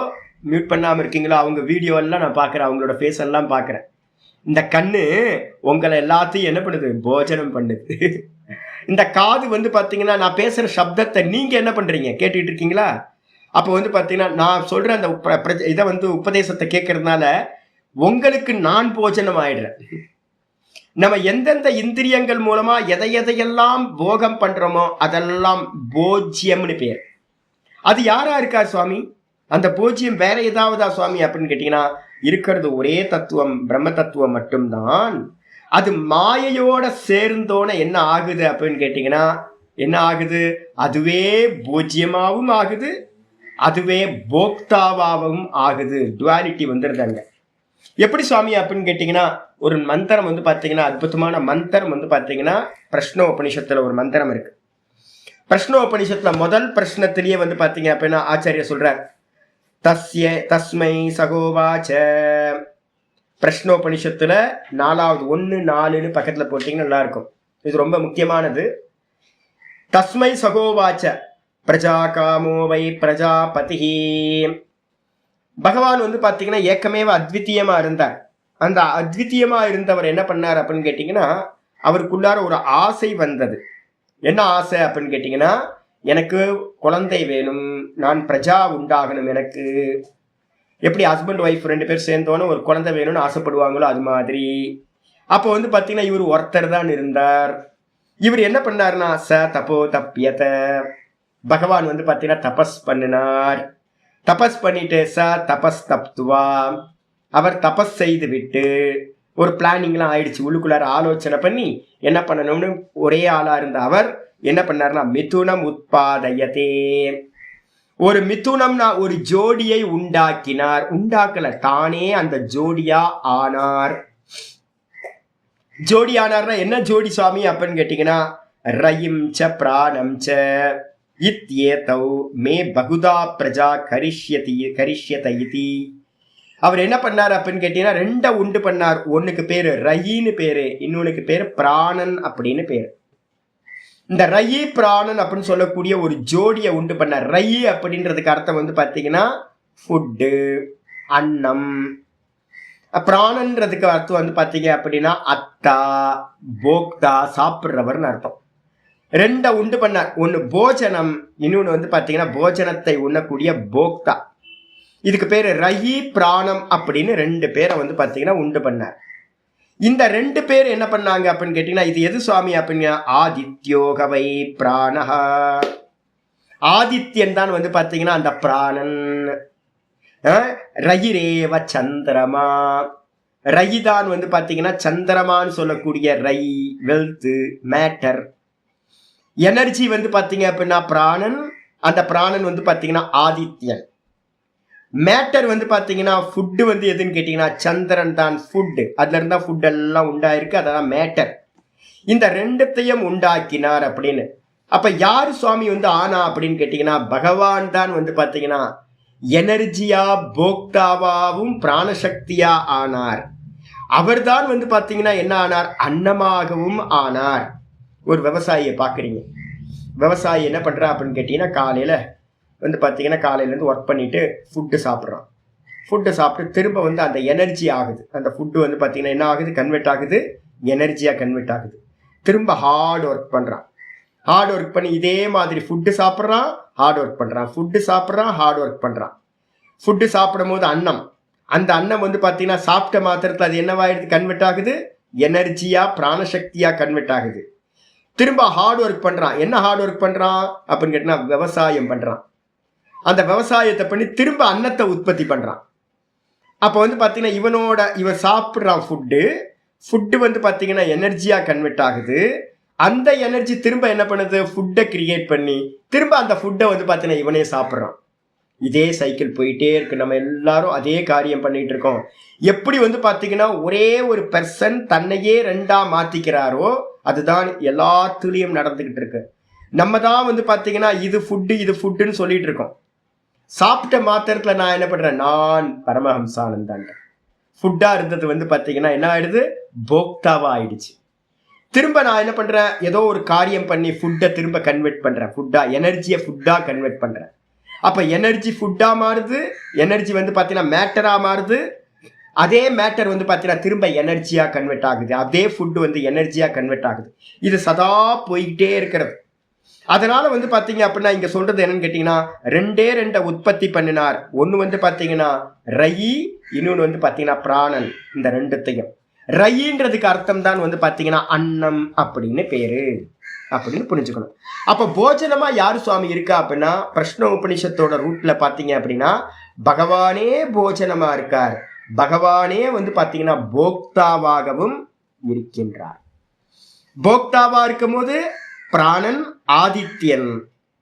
மியூட் பண்ணாம இருக்கீங்களோ அவங்க வீடியோ எல்லாம் நான் பாக்குறேன், அவங்களோட ஃபேஸ் எல்லாம் பாக்குறேன். இந்த கண்ணு உங்களை எல்லாத்தையும் என்ன பண்ணுது, போஜனம் பண்ணுது. இந்த காது வந்து பாத்தீங்கன்னா நான் பேசுற சப்தத்தை நீங்க என்ன பண்றீங்க, கேட்டுட்டு இருக்கீங்களா? அப்போ வந்து பாத்தீங்கன்னா நான் சொல்ற அந்த இதை வந்து உபதேசத்தை கேட்கறதுனால உங்களுக்கு நான் போஜனம் ஆயிடுறேன். நம்ம எந்தெந்த இந்திரியங்கள் மூலமா எதையெல்லாம் போகம் பண்றோமோ அதெல்லாம் போஜ்யம்னு பேர். அது யாரா இருக்கா சுவாமி? அந்த போஜ்யம் வேற ஏதாவதா சுவாமி அப்படின்னு கேட்டீங்கன்னா இருக்கிறது ஒரே தத்துவம், பிரம்ம தத்துவம் மட்டும்தான். அது மாயையோட சேர்ந்தோன என்ன ஆகுது அப்படின்னு கேட்டீங்கன்னா என்ன ஆகுது, அதுவே பூஜ்யமாவும் ஆகுது, அதுவே போக்தாவாகவும் ஆகுது. டுவாலிட்டி வந்துருது அங்க. எப்படி சுவாமி அப்படின்னு கேட்டீங்கன்னா ஒரு மந்திரம் வந்து பாத்தீங்கன்னா அற்புதமான மந்திரம் வந்து பாத்தீங்கன்னா பிரஷ்ன உபனிஷத்துல ஒரு மந்திரம் இருக்கு. பிரஷ்னோபனிஷத்துல முதல் பிரஷ்னத்திலேயே வந்து பாத்தீங்க அப்படின்னா ஆச்சாரிய சொல்றார், தஸ்மை சகோவாச்ச. பிரஷ்னோபனிஷத்துல 4வது 1, 4ன்னு பக்கத்துல போட்டீங்கன்னா நல்லா இருக்கும். இது ரொம்ப முக்கியமானது. தஸ்மை சகோவாச்ச பிரஜா காமோ வை பிரஜாபதி. பகவான் வந்து பாத்தீங்கன்னா ஏக்கமேவ அத்விதீயமா இருந்தார். அந்த அத்விதீயமா இருந்தவர் என்ன பண்ணார் அப்படின்னு கேட்டீங்கன்னா, அவருக்குள்ளார ஒரு ஆசை வந்தது. என்ன ஆசை அப்படின்னு கேட்டீங்கன்னா, எனக்கு குழந்தை வேணும், நான் பிரஜா உண்டாகணும். எனக்கு எப்படி ஹஸ்பண்ட் ஒய்ஃப் 2 பேர் சேர்ந்தோன்னு ஒரு குழந்தை வேணும்னு ஆசைப்படுவாங்களோ அது மாதிரி. அப்போ வந்து பாத்தீங்கன்னா இவர் ஒருத்தர் தான் இருந்தார். இவர் என்ன பண்ணாருன்னா தப்போ தப்பியத, பகவான் வந்து பாத்தீங்கன்னா தபஸ் பண்ணினார். தபஸ் பண்ணிட்டு தபஸ் தப்துவா, அவர் தபஸ் செய்து விட்டு ஒரு பிளானிங்லாம் ஆயிடுச்சு. உள்ளுக்குள்ளார ஆலோசனை பண்ணி என்ன பண்ணணும்னு ஒரே ஆளா இருந்த அவர் என்ன பண்ணார்னா மிதுனம் உத்பாதயத்தே, ஒரு மிதுனம்னா ஒரு ஜோடியை உண்டாக்கினார். உண்டாக்கல, தானே அந்த ஜோடியா ஆனார். ஜோடி ஆனார்னா என்ன ஜோடி சுவாமி அப்படின்னு கேட்டீங்கன்னா, ரயிம் ச பிராணம் ச இத்யேதௌ மே பகுதா பிரஜா கரிஷ்யத இதி. அவர் என்ன பண்ணார் அப்படின்னு கேட்டீங்கன்னா 2 உண்டு பண்ணார். ஒன்னுக்கு பேரு ரயின்னு பேரு, இன்னொன்னுக்கு பேரு பிராணன் அப்படின்னு பேரு. இந்த ரயி பிராணன் அப்படின்னு சொல்லக்கூடிய ஒரு ஜோடியை உண்டு பண்ணார். ரயி அப்படின்றதுக்கு அர்த்தம் வந்து பாத்தீங்கன்னா ஃபுட்டு, அன்னம். பிராணன்றதுக்கு அர்த்தம் வந்து பாத்தீங்க அப்படின்னா அத்தா, போக்தா, சாப்பிட்றவர்னு அர்த்தம். 2 உண்டு பண்ணார். ஒன்னு போஜனம், இன்னொன்னு வந்து பாத்தீங்கன்னா போஜனத்தை உண்ணக்கூடிய போக்தா. இதுக்கு பேரு ரயி பிராணம் அப்படின்னு 2 பேரை வந்து பாத்தீங்கன்னா உண்டு பண்ணார். இந்த 2 பேர் என்ன பண்ணாங்க அப்படின்னு கேட்டீங்கன்னா, இது எது சுவாமி அப்படின்னா ஆதித்யோகவை பிராணஹா. ஆதித்யன் தான் வந்து பாத்தீங்கன்னா அந்த பிராணன். ரயிரேவ சந்திரமா, ரயிதான் வந்து பாத்தீங்கன்னா சந்திரமான்னு சொல்லக்கூடிய ரை, வெல்த், மேட்டர், எனர்ஜி வந்து பாத்தீங்க அப்படின்னா பிராணன். அந்த பிராணன் வந்து பாத்தீங்கன்னா ஆதித்யன். மேட்டர் வந்து பாத்தீங்கன்னா ஃபுட்டு வந்து எதுன்னு கேட்டீங்கன்னா சந்திரன் தான் ஃபுட்டு. அதுல இருந்தா ஃபுட் எல்லாம் உண்டாயிருக்கு, அதான் மேட்டர். இந்த 2த்தையும் உண்டாக்கினார் அப்படின்னு. அப்ப யாரு சுவாமி வந்து ஆனா அப்படின்னு கேட்டீங்கன்னா, பகவான் தான் வந்து பாத்தீங்கன்னா எனர்ஜியா போக்தாவாவும் பிராணசக்தியா ஆனார். அவர் தான் வந்து பாத்தீங்கன்னா என்ன ஆனார், அன்னமாகவும் ஆனார். ஒரு விவசாயியை பாக்குறீங்க, விவசாயி என்ன பண்றா அப்படின்னு கேட்டீங்கன்னா, காலையில வந்து பாத்தீங்கன்னா காலையிலேருந்து ஒர்க் பண்ணிட்டு ஃபுட்டு சாப்பிட்றான். ஃபுட்டு சாப்பிட்டு திரும்ப வந்து அந்த எனர்ஜி ஆகுது. அந்த ஃபுட்டு வந்து பாத்தீங்கன்னா என்ன ஆகுது, கன்வெர்ட் ஆகுது, எனர்ஜியா கன்வெர்ட் ஆகுது. திரும்ப ஹார்ட் ஒர்க் பண்றான். ஹார்ட் ஒர்க் பண்ணி இதே மாதிரி ஃபுட்டு சாப்பிட்றான், ஹார்ட் ஒர்க் பண்றான், ஃபுட்டு சாப்பிட்றான், ஹார்ட் ஒர்க் பண்றான். ஃபுட்டு சாப்பிடும் போது அன்னம், அந்த அன்னம் வந்து பாத்தீங்கன்னா சாப்பிட்ட மாத்திரத்தில் அது என்னவாயிடுது, கன்வெர்ட் ஆகுது, எனர்ஜியா பிராணசக்தியா கன்வெர்ட் ஆகுது. திரும்ப ஹார்ட் ஒர்க் பண்றான். என்ன ஹார்ட் ஒர்க் பண்றான் அப்படின்னு கேட்டா விவசாயம் பண்றான். அந்த விவசாயத்தை பண்ணி திரும்ப அன்னத்தை உற்பத்தி பண்றான். அப்ப வந்து பாத்தீங்கன்னா இவன் சாப்பிட்றான் ஃபுட்டு வந்து பாத்தீங்கன்னா எனர்ஜியா கன்வெர்ட் ஆகுது. அந்த எனர்ஜி திரும்ப என்ன பண்ணுது, ஃபுட்டை கிரியேட் பண்ணி திரும்ப அந்த ஃபுட்டை வந்து பாத்தீங்கன்னா இவனே சாப்பிட்றான். இதே சைக்கிள் போயிட்டே இருக்கு. நம்ம எல்லாரும் அதே காரியம் பண்ணிட்டு இருக்கோம். எப்படி வந்து பாத்தீங்கன்னா ஒரே ஒரு பெர்சன் தன்னையே 2ஆ மாத்திக்கிறாரோ அதுதான் எல்லாத்துலயும் நடந்துகிட்டு இருக்கு. நம்ம தான் வந்து பாத்தீங்கன்னா இது ஃபுட்டுன்னு சொல்லிட்டு இருக்கோம். சாப்பிட்ட மாத்திரத்துல நான் என்ன பண்றேன், நான் பரமஹம்சானந்தான். ஃபுட்டா இருந்தது வந்து பாத்தீங்கன்னா என்ன ஆயிடுது, போக்தாவா ஆயிடுச்சு. திரும்ப நான் என்ன பண்றேன், ஏதோ ஒரு காரியம் பண்ணி ஃபுட்டை திரும்ப கன்வெர்ட் பண்றேன். ஃபுட்டா, எனர்ஜியை ஃபுட்டா கன்வெர்ட் பண்றேன். அப்ப எனர்ஜி ஃபுட்டா மாறுது, எனர்ஜி வந்து பாத்தீங்கன்னா மேட்டரா மாறுது. அதே மேட்டர் வந்து பாத்தீங்கன்னா திரும்ப எனர்ஜியா கன்வெர்ட் ஆகுது. அதே ஃபுட் வந்து எனர்ஜியா கன்வெர்ட் ஆகுது. இது சதா போயிட்டே இருக்கிறது. அதனால வந்து பாத்தீங்க அப்படின்னா இங்க சொல்றது என்னன்னு கேட்டீங்கன்னா 2 உற்பத்தி பண்ணினார். ஒன்னு வந்து பாத்தீங்கன்னா ரயி, இன்னொன்னு வந்து பாத்தீங்கன்னா பிராணன். இந்த 2த்தையும் ரயின்றதுக்கு அர்த்தம் தான் வந்து பாத்தீங்கன்னா அன்னம் அப்படின்னு பேரு அப்படின்னு புரிஞ்சுக்கணும். அப்ப போஜனமா யாரு சுவாமி இருக்கா அப்படின்னா பிரஷ்ன உபனிஷத்தோட ரூட்ல பாத்தீங்க அப்படின்னா பகவானே போஜனமா இருக்கார். பகவானே வந்து பாத்தீங்கன்னா போக்தாவாகவும் இருக்கின்றார். போக்தாவா இருக்கும் போது பிராணன் ஆதித்யன்.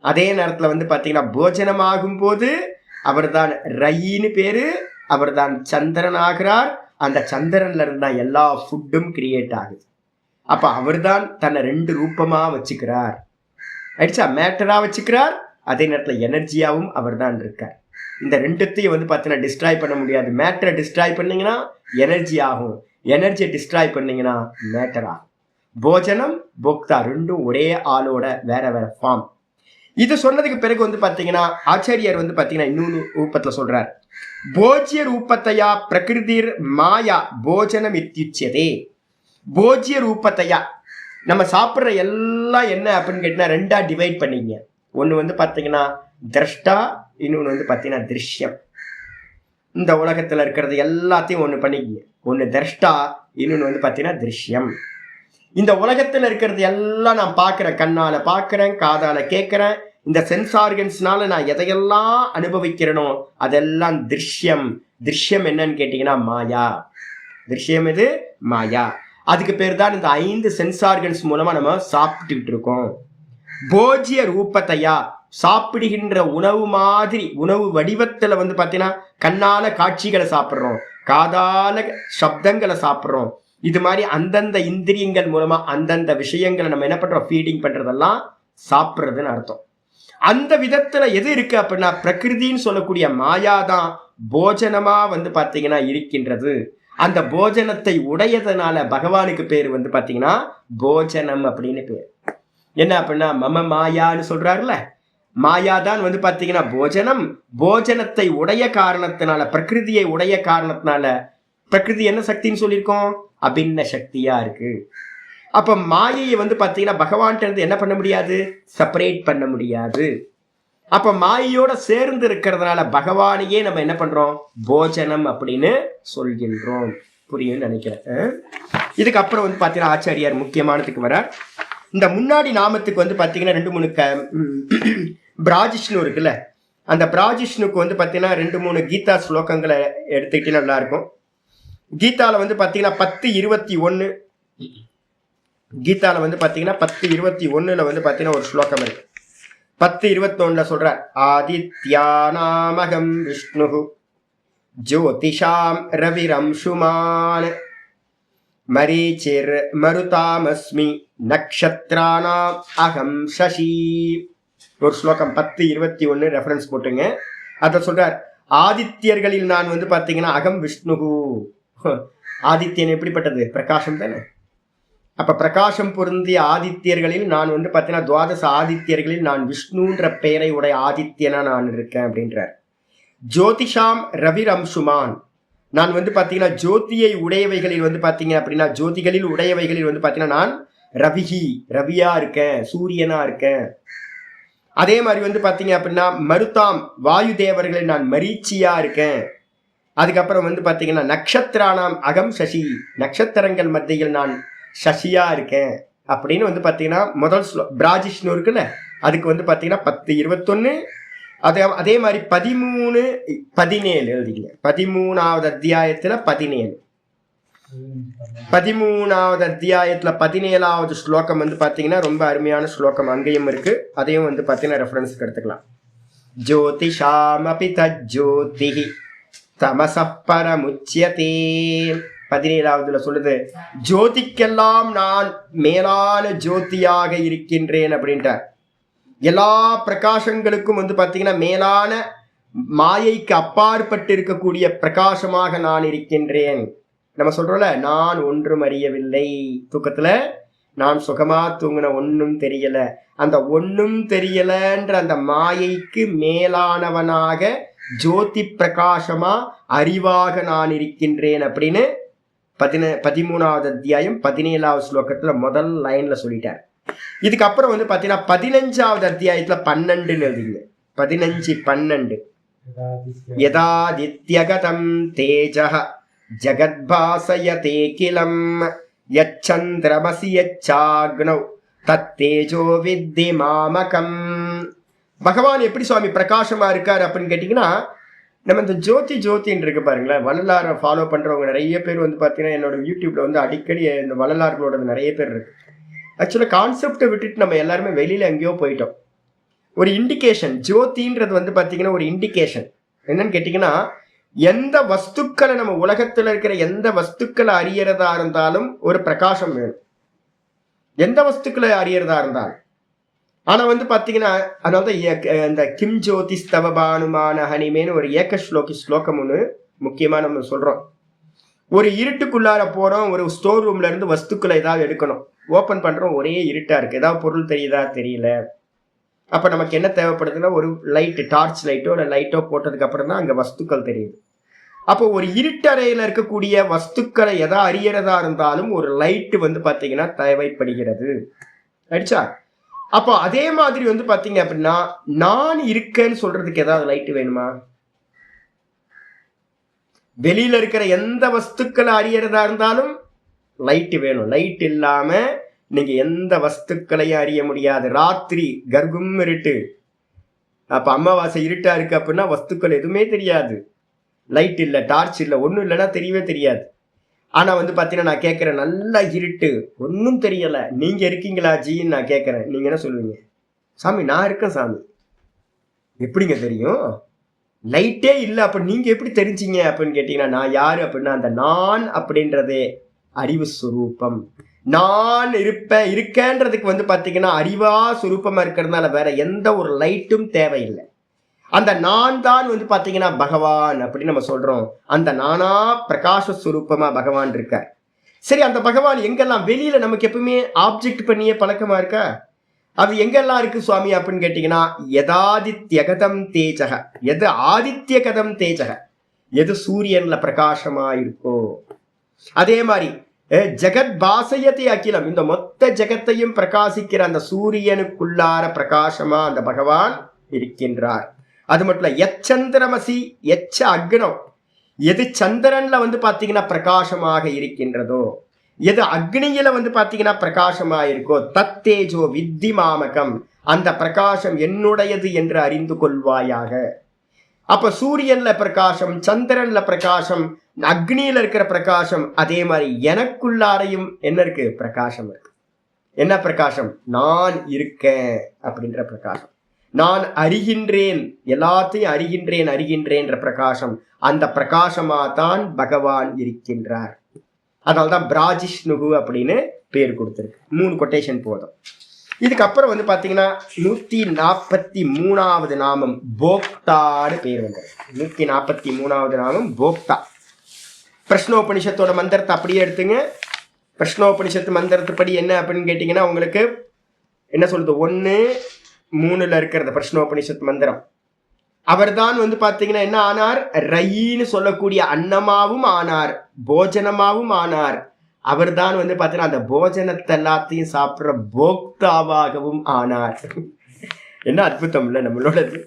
அதே நேரத்துல வந்து பாத்தீங்கன்னா போஜனமாகும் போது அவர் தான் ரயின்னு பேரு, அவர் தான் சந்திரன் ஆகிறார். அந்த சந்திரன்ல இருந்தா எல்லா ஃபுட்டும் கிரியேட் ஆகுது. அப்ப அவர் தான் தன்னை 2 ரூபமா வச்சுக்கிறார். ஆயிடுச்சா? மேட்டரா வச்சுக்கிறார், அதே நேரத்தில் எனர்ஜியாவும் அவர் தான் இருக்கார். இந்த ரெண்டுத்தையும் வந்து பார்த்தீங்கன்னா டிஸ்ட்ராய் பண்ண முடியாது. மேட்டரை டிஸ்ட்ராய் பண்ணீங்கன்னா எனர்ஜி ஆகும், எனர்ஜியை டிஸ்ட்ராய் பண்ணீங்கன்னா மேட்டர் ஆகும். போஜனம் போக்தா ரெண்டும் ஒரே ஆளோட வேற வேற ஃபார்ம். இது சொன்னதுக்கு பிறகு வந்து பார்த்தீங்கன்னா ஆச்சாரியர் வந்து பார்த்தீங்கன்னா இன்னொன்று ரூபத்தில் சொல்றார். போஜ்ய ரூபத்தையா பிரகிருதிர் மாயா போஜனம் இத்தியுச்சியதே. போஜ்ய ரூபத்தையா நம்ம சாப்பிட்ற எல்லாம் என்ன அப்படின்னு கேட்டீங்கன்னா ரெண்டா டிவைட் பண்ணிங்க. ஒன்று வந்து பார்த்தீங்கன்னா திரஷ்டா, இன்னொன்று வந்து பார்த்தீங்கன்னா திருஷ்யம். இந்த உலகத்தில் இருக்கிறது எல்லாத்தையும் ஒன்று பண்ணிக்கிங்க. ஒன்று திரஷ்டா, இன்னொன்று வந்து பார்த்தீங்கன்னா திருஷ்யம். இந்த உலகத்தில் இருக்கிறது எல்லாம் நான் பார்க்குறேன், கண்ணால் பார்க்குறேன், காதால் கேட்குறேன், இந்த சென்ஸ் ஆர்கன்ஸ்னால நான் எதையெல்லாம் அனுபவிக்கிறேனோ அதெல்லாம் திருஷ்யம். திருஷ்யம் என்னன்னு கேட்டீங்கன்னா மாயா. திருஷ்யம் இது மாயா. அதுக்கு பேர் தான் இந்த 5 சென்ஸ் ஆர்கன்ஸ் மூலமா நம்ம சாப்பிட்டுக்கிட்டு இருக்கோம். போஜ்ய ரூபத்தையா சாப்பிடுகின்ற உணவு மாதிரி, உணவு வடிவத்துல வந்து பார்த்தீங்கன்னா கண்ணால காட்சிகளை சாப்பிட்றோம், காதால சப்தங்களை சாப்பிட்றோம். இது மாதிரி அந்தந்த இந்திரியங்கள் மூலமா அந்தந்த விஷயங்களை நம்ம என்ன பண்றோம், ஃபீடிங் பண்றதெல்லாம் சாப்பிட்றதுன்னு அர்த்தம். அந்த விதத்துல எது இருக்கு அப்படின்னா பிரகிருதின்னு சொல்லக்கூடிய மாயா தான் போஜனமா வந்து பாத்தீங்கன்னா இருக்கின்றது. அந்த போஜனத்தை உடையதுனால பகவானுக்கு பேர் வந்து பாத்தீங்கன்னா போஜனம் அப்படின்னு பேர். என்ன அப்படின்னா மம மாயான்னு சொல்றாருல, மாயா தான் வந்து பாத்தீங்கன்னா போஜனம். போஜனத்தை உடைய காரணத்தினால, பிரகிருதியை உடைய காரணத்தினால, பிரகிருதி என்ன சக்தின்னு சொல்லியிருக்கோம், அபின்ன சக்தியா இருக்கு. அப்ப மாயையை வந்து பாத்தீங்கன்னா பகவான்கிட்ட இருந்து என்ன பண்ண முடியாது, செப்பரேட் பண்ண முடியாது. அப்ப மாயையோட சேர்ந்து இருக்கிறதுனால பகவானையே நம்ம என்ன பண்றோம், போஜனம் அப்படின்னு சொல்கின்றோம். புரியும் நினைக்கிறேன். இதுக்கப்புறம் வந்து பாத்தீங்கன்னா ஆச்சாரியார் முக்கியமானதுக்கு வர. இந்த முன்னாடி நாமத்துக்கு வந்து பாத்தீங்கன்னா 2-3 பிராஜிஷ்ணு இருக்குல்ல, அந்த பிராஜிஷ்ணுக்கு வந்து பாத்தீங்கன்னா 2-3 கீதா ஸ்லோகங்களை எடுத்துக்கிட்டு நல்லா இருக்கும். கீதால வந்து பாத்தீங்கன்னா 10:21, கீதால வந்து பாத்தீங்கன்னா 10:21 வந்து பாத்தீங்கன்னா ஒரு ஸ்லோகம் இருக்கு. 10:21 சொல்றார், ஆதித்யானாமகம் விஷ்ணு ஜோதிஷாம் ரவிரம்சுமான் மரீச்சிர் மருதாமஸ்மி நக்ஷத்ரானாம் அகம் சசி. ஒரு ஸ்லோகம் 10:21 ரெஃபரன்ஸ் போட்டுங்க. அத சொல்றார், ஆதித்யர்களில் நான் வந்து பாத்தீங்கன்னா அகம் விஷ்ணு. ஆதித்யன் எப்படிப்பட்டது, பிரகாசம் தானே. அப்ப பிரகாசம் பொருந்திய ஆதித்யர்களில் நான் வந்து பாத்தீங்கன்னா துவாதச ஆதித்யர்களில் நான் விஷ்ணுன்ற பெயரை உடைய ஆதித்யனா நான் இருக்கேன் அப்படின்றார். ஜோதிஷாம் ரவிரம்சுமான், நான் வந்து பாத்தீங்கன்னா ஜோதியை உடையவைகளில் வந்து பாத்தீங்க அப்படின்னா ஜோதிகளில் உடையவைகளில் வந்து பாத்தீங்கன்னா நான் ரவிஹி, ரவியா இருக்கேன், சூரியனா இருக்கேன். அதே மாதிரி வந்து பாத்தீங்க அப்படின்னா மருதாம், வாயு தேவர்களில் நான் மரீச்சியா இருக்கேன். அதுக்கப்புறம் வந்து பாத்தீங்கன்னா நக்ஷத்ரானாம் அகம் சசி, நட்சத்திரங்கள் மத்தியில் நான் சசியா இருக்கேன் அப்படின்னு வந்து பாத்தீங்கன்னா முதல் பிராஜிஷ்ணு இருக்குல்ல, அதுக்கு வந்து பாத்தீங்கன்னா 10:21. அதே மாதிரி 13:17 எழுதிங்க. 13வது அத்தியாயத்துல 17, 13வது அத்தியாயத்துல 17வது ஸ்லோகம் வந்து பாத்தீங்கன்னா ரொம்ப அருமையான ஸ்லோகம், அங்கேயும் இருக்கு. அதையும் வந்து பாத்தீங்கன்னா ரெஃபரன்ஸ்க்கு எடுத்துக்கலாம். ஜோதிஷாமபி தஜ்ஜோதிஹி தமஸ பரமுச்யதே. 17வதுல சொல்லுது, ஜோதிக்கெல்லாம் நான் மேலான ஜோதியாக இருக்கின்றேன் அப்படின்ட்டார். எல்லா பிரகாசங்களுக்கும் வந்து பாத்தீங்கன்னா மேலான மாயைக்கு அப்பாற்பட்டு இருக்கக்கூடிய பிரகாசமாக நான் இருக்கின்றேன். நம்ம சொல்றோம்ல, நான் ஒன்றும் அறியவில்லை. தூக்கத்துல நான் சுகமா தூங்கின, ஒன்னும் தெரியல. அந்த ஒன்னும் தெரியலன்ற அந்த மாயைக்கு மேலானவனாக ஜோதி பிரகாசமா அறிவாக நான் இருக்கின்றேன் அப்படின்னு 13வது அத்தியாயம் 17வது ஸ்லோகத்துல முதல் லைன்ல சொல்லிட்டார். இதுக்கப்புறம் வந்து பாத்தீங்கன்னா 15வது அத்தியாயத்துல 12 எழுதிங்க. 15:12 யதாதித்யகதம் தேஜஹ ஜகத்பாசயதே கிலம் யச்சந்திரமசி யச்சாக்னௌ தத்தேஜோ வித்தி மாமகம். பகவான் எப்படி சுவாமி பிரகாசமா இருக்காரு அப்படின்னு கேட்டீங்கன்னா, நம்ம இந்த ஜோதின்னு இருக்கு பாருங்களேன், வள்ளலாரை ஃபாலோ பண்றவங்க நிறைய பேர் வந்து பாத்தீங்கன்னா என்னோட யூடியூப்ல வந்து அடிக்கடி இந்த வள்ளலார்களோட நிறைய பேர் இருக்கு. ஆக்சுவலாக கான்செப்டை விட்டுட்டு நம்ம எல்லாருமே வெளியில எங்கேயோ போயிட்டோம். ஒரு இண்டிகேஷன், ஜோதின்றது வந்து பாத்தீங்கன்னா ஒரு இண்டிகேஷன். என்னன்னு கேட்டீங்கன்னா, எந்த வஸ்துக்களை நம்ம உலகத்துல இருக்கிற எந்த வஸ்துக்களை அறியறதா இருந்தாலும் ஒரு பிரகாசம் வேணும். எந்த வஸ்துக்களை அறியறதா இருந்தாலும் ஆனா வந்து பாத்தீங்கன்னா அதனாலதான் இந்த கிம் ஜோதி ஸ்தவபானுமான ஹனிமேன்னு ஒரு ஸ்லோகம் ஒண்ணு முக்கியமா நம்ம சொல்றோம். ஒரு இருட்டுக்குள்ளார போறோம், ஒரு ஸ்டோர் ரூம்ல இருந்து வஸ்துக்களை ஏதாவது எடுக்கணும், ஓபன் பண்றோம், ஒரே இருட்டா இருக்கு, ஏதாவது பொருள் தெரியுதா தெரியல. அப்ப நமக்கு என்ன தேவைப்படுதுன்னா ஒரு லைட், டார்ச் லைட்டோ இல்ல லைட்டோ போட்டதுக்கு அப்புறம் தான் அங்க வஸ்துக்கள் தெரியுது. அப்போ ஒரு இருட்டறையில இருக்கக்கூடிய வஸ்துக்களை எதா அறியறதா இருந்தாலும் ஒரு லைட் வந்து பாத்தீங்கன்னா தேவைப்படுகிறது. ஆயிடுச்சா? அப்போ அதே மாதிரி வந்து பாத்தீங்க அப்படின்னா நான் இருக்கேன்னு சொல்றதுக்கு ஏதாவது லைட் வேணுமா? வெளியில இருக்கிற எந்த வஸ்துக்களை அறியறதா இருந்தாலும் லைட் வேணும். லைட் இல்லாம நீங்க எந்த வஸ்துக்களையும் அறிய முடியாது. ராத்திரி கர்கும் இருட்டு, அப்ப அமாவாசை இருட்டா இருக்கு அப்படின்னா வஸ்துக்கள் எதுவுமே தெரியாது. லைட் இல்ல, டார்ச் இல்ல, ஒண்ணும் இல்லைன்னா தெரியவே தெரியாது. ஆனா வந்து பாத்தீங்கன்னா நான் கேட்கிறேன், நல்லா இருட்டு, ஒன்னும் தெரியல, நீங்க இருக்கீங்களா ஜின்னு நான் கேட்கிறேன். நீங்க என்ன சொல்லுவீங்க? சாமி நான் இருக்கேன் சாமி. எப்படிங்க தெரியும்? லைட்டே இல்லை, அப்ப நீங்க எப்படி தெரிஞ்சீங்க அப்படின்னு கேட்டீங்கன்னா நான் யாரு அப்படின்னா அந்த நான் அப்படின்றதே அறிவு சுரூபம். நான் இருக்கேன்றதுக்கு வந்து பாத்தீங்கன்னா அறிவா சுரூபமா இருக்கிறதுனால வேற எந்த ஒரு லைட்டும் தேவையில்லை. அந்த நான் தான் வந்து பாத்தீங்கன்னா பகவான் அப்படின்னு நம்ம சொல்றோம். அந்த நானா பிரகாச சுரூபமா பகவான் இருக்கார். சரி, அந்த பகவான் எங்கெல்லாம் வெளியில நமக்கு எப்பவுமே ஆப்ஜெக்ட் பண்ணியே பழக்கமா இருக்கா? அது எங்கெல்லாம் இருக்கு சுவாமி அப்படின்னு கேட்டீங்கன்னா எதாதித்ய கதம் தேஜக, எது ஆதித்ய கதம் தேஜக, எது சூரியன்ல பிரகாசமா இருக்கோ அதே மாதிரி ஜெகத் பாசயத்தை அகிலம், இந்த மொத்த ஜெகத்தையும் பிரகாசிக்கிற அந்த சூரியனுக்குள்ளார பிரகாசமா அந்த பகவான் இருக்கின்றார். அது மட்டும் இல்ல, எச்சந்திரமசி எச்ச அக்னம், எது சந்திரன்ல வந்து பாத்தீங்கன்னா பிரகாசமாக இருக்கின்றதோ, எது அக்னியில வந்து பாத்தீங்கன்னா பிரகாசமா இருக்கோ, தத்தேஜோ வித்தி மாமகம், அந்த பிரகாசம் என்னுடையது என்று அறிந்து கொள்வாயாக. அப்ப சூரியன்ல பிரகாசம், சந்திரன்ல பிரகாசம், அக்னியில இருக்கிற பிரகாசம், அதே மாதிரி எனக்குள்ளாரையும் என்ன இருக்கு? பிரகாசம் இருக்கு. என்ன பிரகாசம்? நான் இருக்கேன் அப்படின்ற பிரகாசம். நான் அறிகின்றேன், எல்லாத்தையும் அறிகின்றேன்ற பிரகாசம். அந்த பிரகாசமா தான் பகவான் இருக்கின்றார். அதனால்தான் பிராஜிஷ்ணுகு அப்படின்னு பேர் கொடுத்திருக்கு. 3 கொட்டேஷன் போதும். இதுக்கப்புறம் வந்து பாத்தீங்கன்னா 143வது நாமம் போக்தான்னு பேர் வந்தது. 143வது நாமம் போக்தா. பிரஷ்னோபனிஷத்தோட மந்திரத்தை அப்படியே எடுத்துங்க. பிரஷ்னோபனிஷத்து மந்திரத்துப்படி என்ன அப்படின்னு கேட்டீங்கன்னா உங்களுக்கு என்ன சொல்லுது? 1:3 இருக்கிறது பிரஷ்னோபனிஷத்து மந்திரம். அவர் தான் வந்து பாத்தீங்கன்னா என்ன ஆனார்? ரயின்னு சொல்லக்கூடிய அன்னமாவும் ஆனார், போஜனமாவும் ஆனார். அவர் தான் வந்து பாத்தீங்கன்னா அந்த போஜனத்தை எல்லாத்தையும் சாப்பிட்ற போக்தாவாகவும் ஆனார். என்ன அற்புதம் இல்லை நம்மளோடது?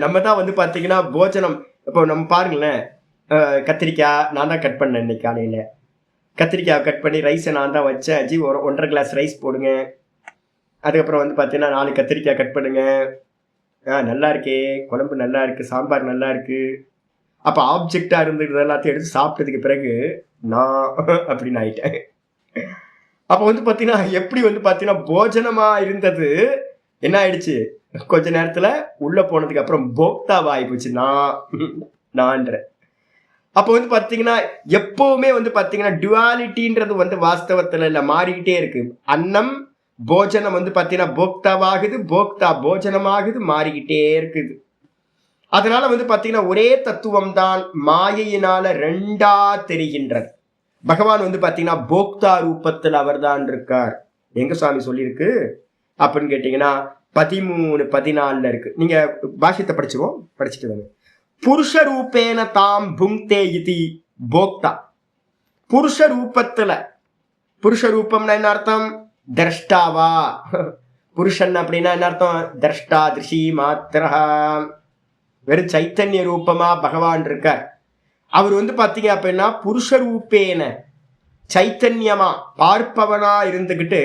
நம்ம தான் வந்து பாத்தீங்கன்னா போஜனம். இப்போ நம்ம பாருங்களேன், கத்திரிக்காய் நான் தான் கட் பண்ணேன் இன்னைக்கு காலையில. கத்திரிக்காய் கட் பண்ணி ரைஸை நான் தான் வச்சேன். ஜி 1.5 கிளாஸ் ரைஸ் போடுங்க. அதுக்கப்புறம் வந்து பார்த்தீங்கன்னா 4 கத்திரிக்காய் கட் பண்ணுங்க. நல்லா இருக்கே, குழம்பு நல்லா இருக்கு, சாம்பார் நல்லா இருக்கு. அப்போ ஆப்ஜெக்டா இருந்துட்டு எல்லாத்தையும் எடுத்து சாப்பிட்டதுக்கு பிறகு நான் அப்படின்னு ஆயிட்டேன். அப்போ வந்து பார்த்தீங்கன்னா எப்படி வந்து பார்த்தீங்கன்னா போஜனமா இருந்தது என்ன ஆயிடுச்சு? கொஞ்ச நேரத்துல உள்ள போனதுக்கு அப்புறம் போக்தாவா ஆயிப்போச்சு. நான்ற அப்போ வந்து பார்த்தீங்கன்னா எப்பவுமே வந்து பார்த்தீங்கன்னா டுவாலிட்டின்றது வந்து வாஸ்தவத்துல இல்லை, மாறிக்கிட்டே இருக்கு. அன்னம் போஜனம் வந்து பார்த்தீங்கன்னா போக்தாவாகுது, போக்தா போஜனமாகுது, மாறிக்கிட்டே இருக்குது. அதனால வந்து பார்த்தீங்கன்னா ஒரே தத்துவம் தான் மாயையினால 2ஆ தெரிகின்றது. பகவான் வந்து பார்த்தீங்கன்னா போக்தா ரூபத்தில் அவர் தான் இருக்கார். எங்க சுவாமி சொல்லியிருக்கு அப்படின்னு கேட்டீங்கன்னா 13:14 இருக்கு. நீங்க பாஷ்யத்தை படிச்சுட்டு வாங்க. புருஷ ரூபேன தாம் புங்தே இதி போக்தா. புருஷ ரூபத்துல, புருஷ ரூபம்னா என்ன அர்த்தம்? திரஷ்டாவா. புருஷன் அப்படின்னா என்ன அர்த்தம்? திரஷ்டா, திருஷி, மாத்திரா. வெறும் சைத்தன்ய ரூபமா பகவான் இருக்கார். அவர் வந்து பாத்தீங்க அப்படின்னா புருஷ ரூபேன சைத்தன்யமா பார்ப்பவனா இருந்துகிட்டு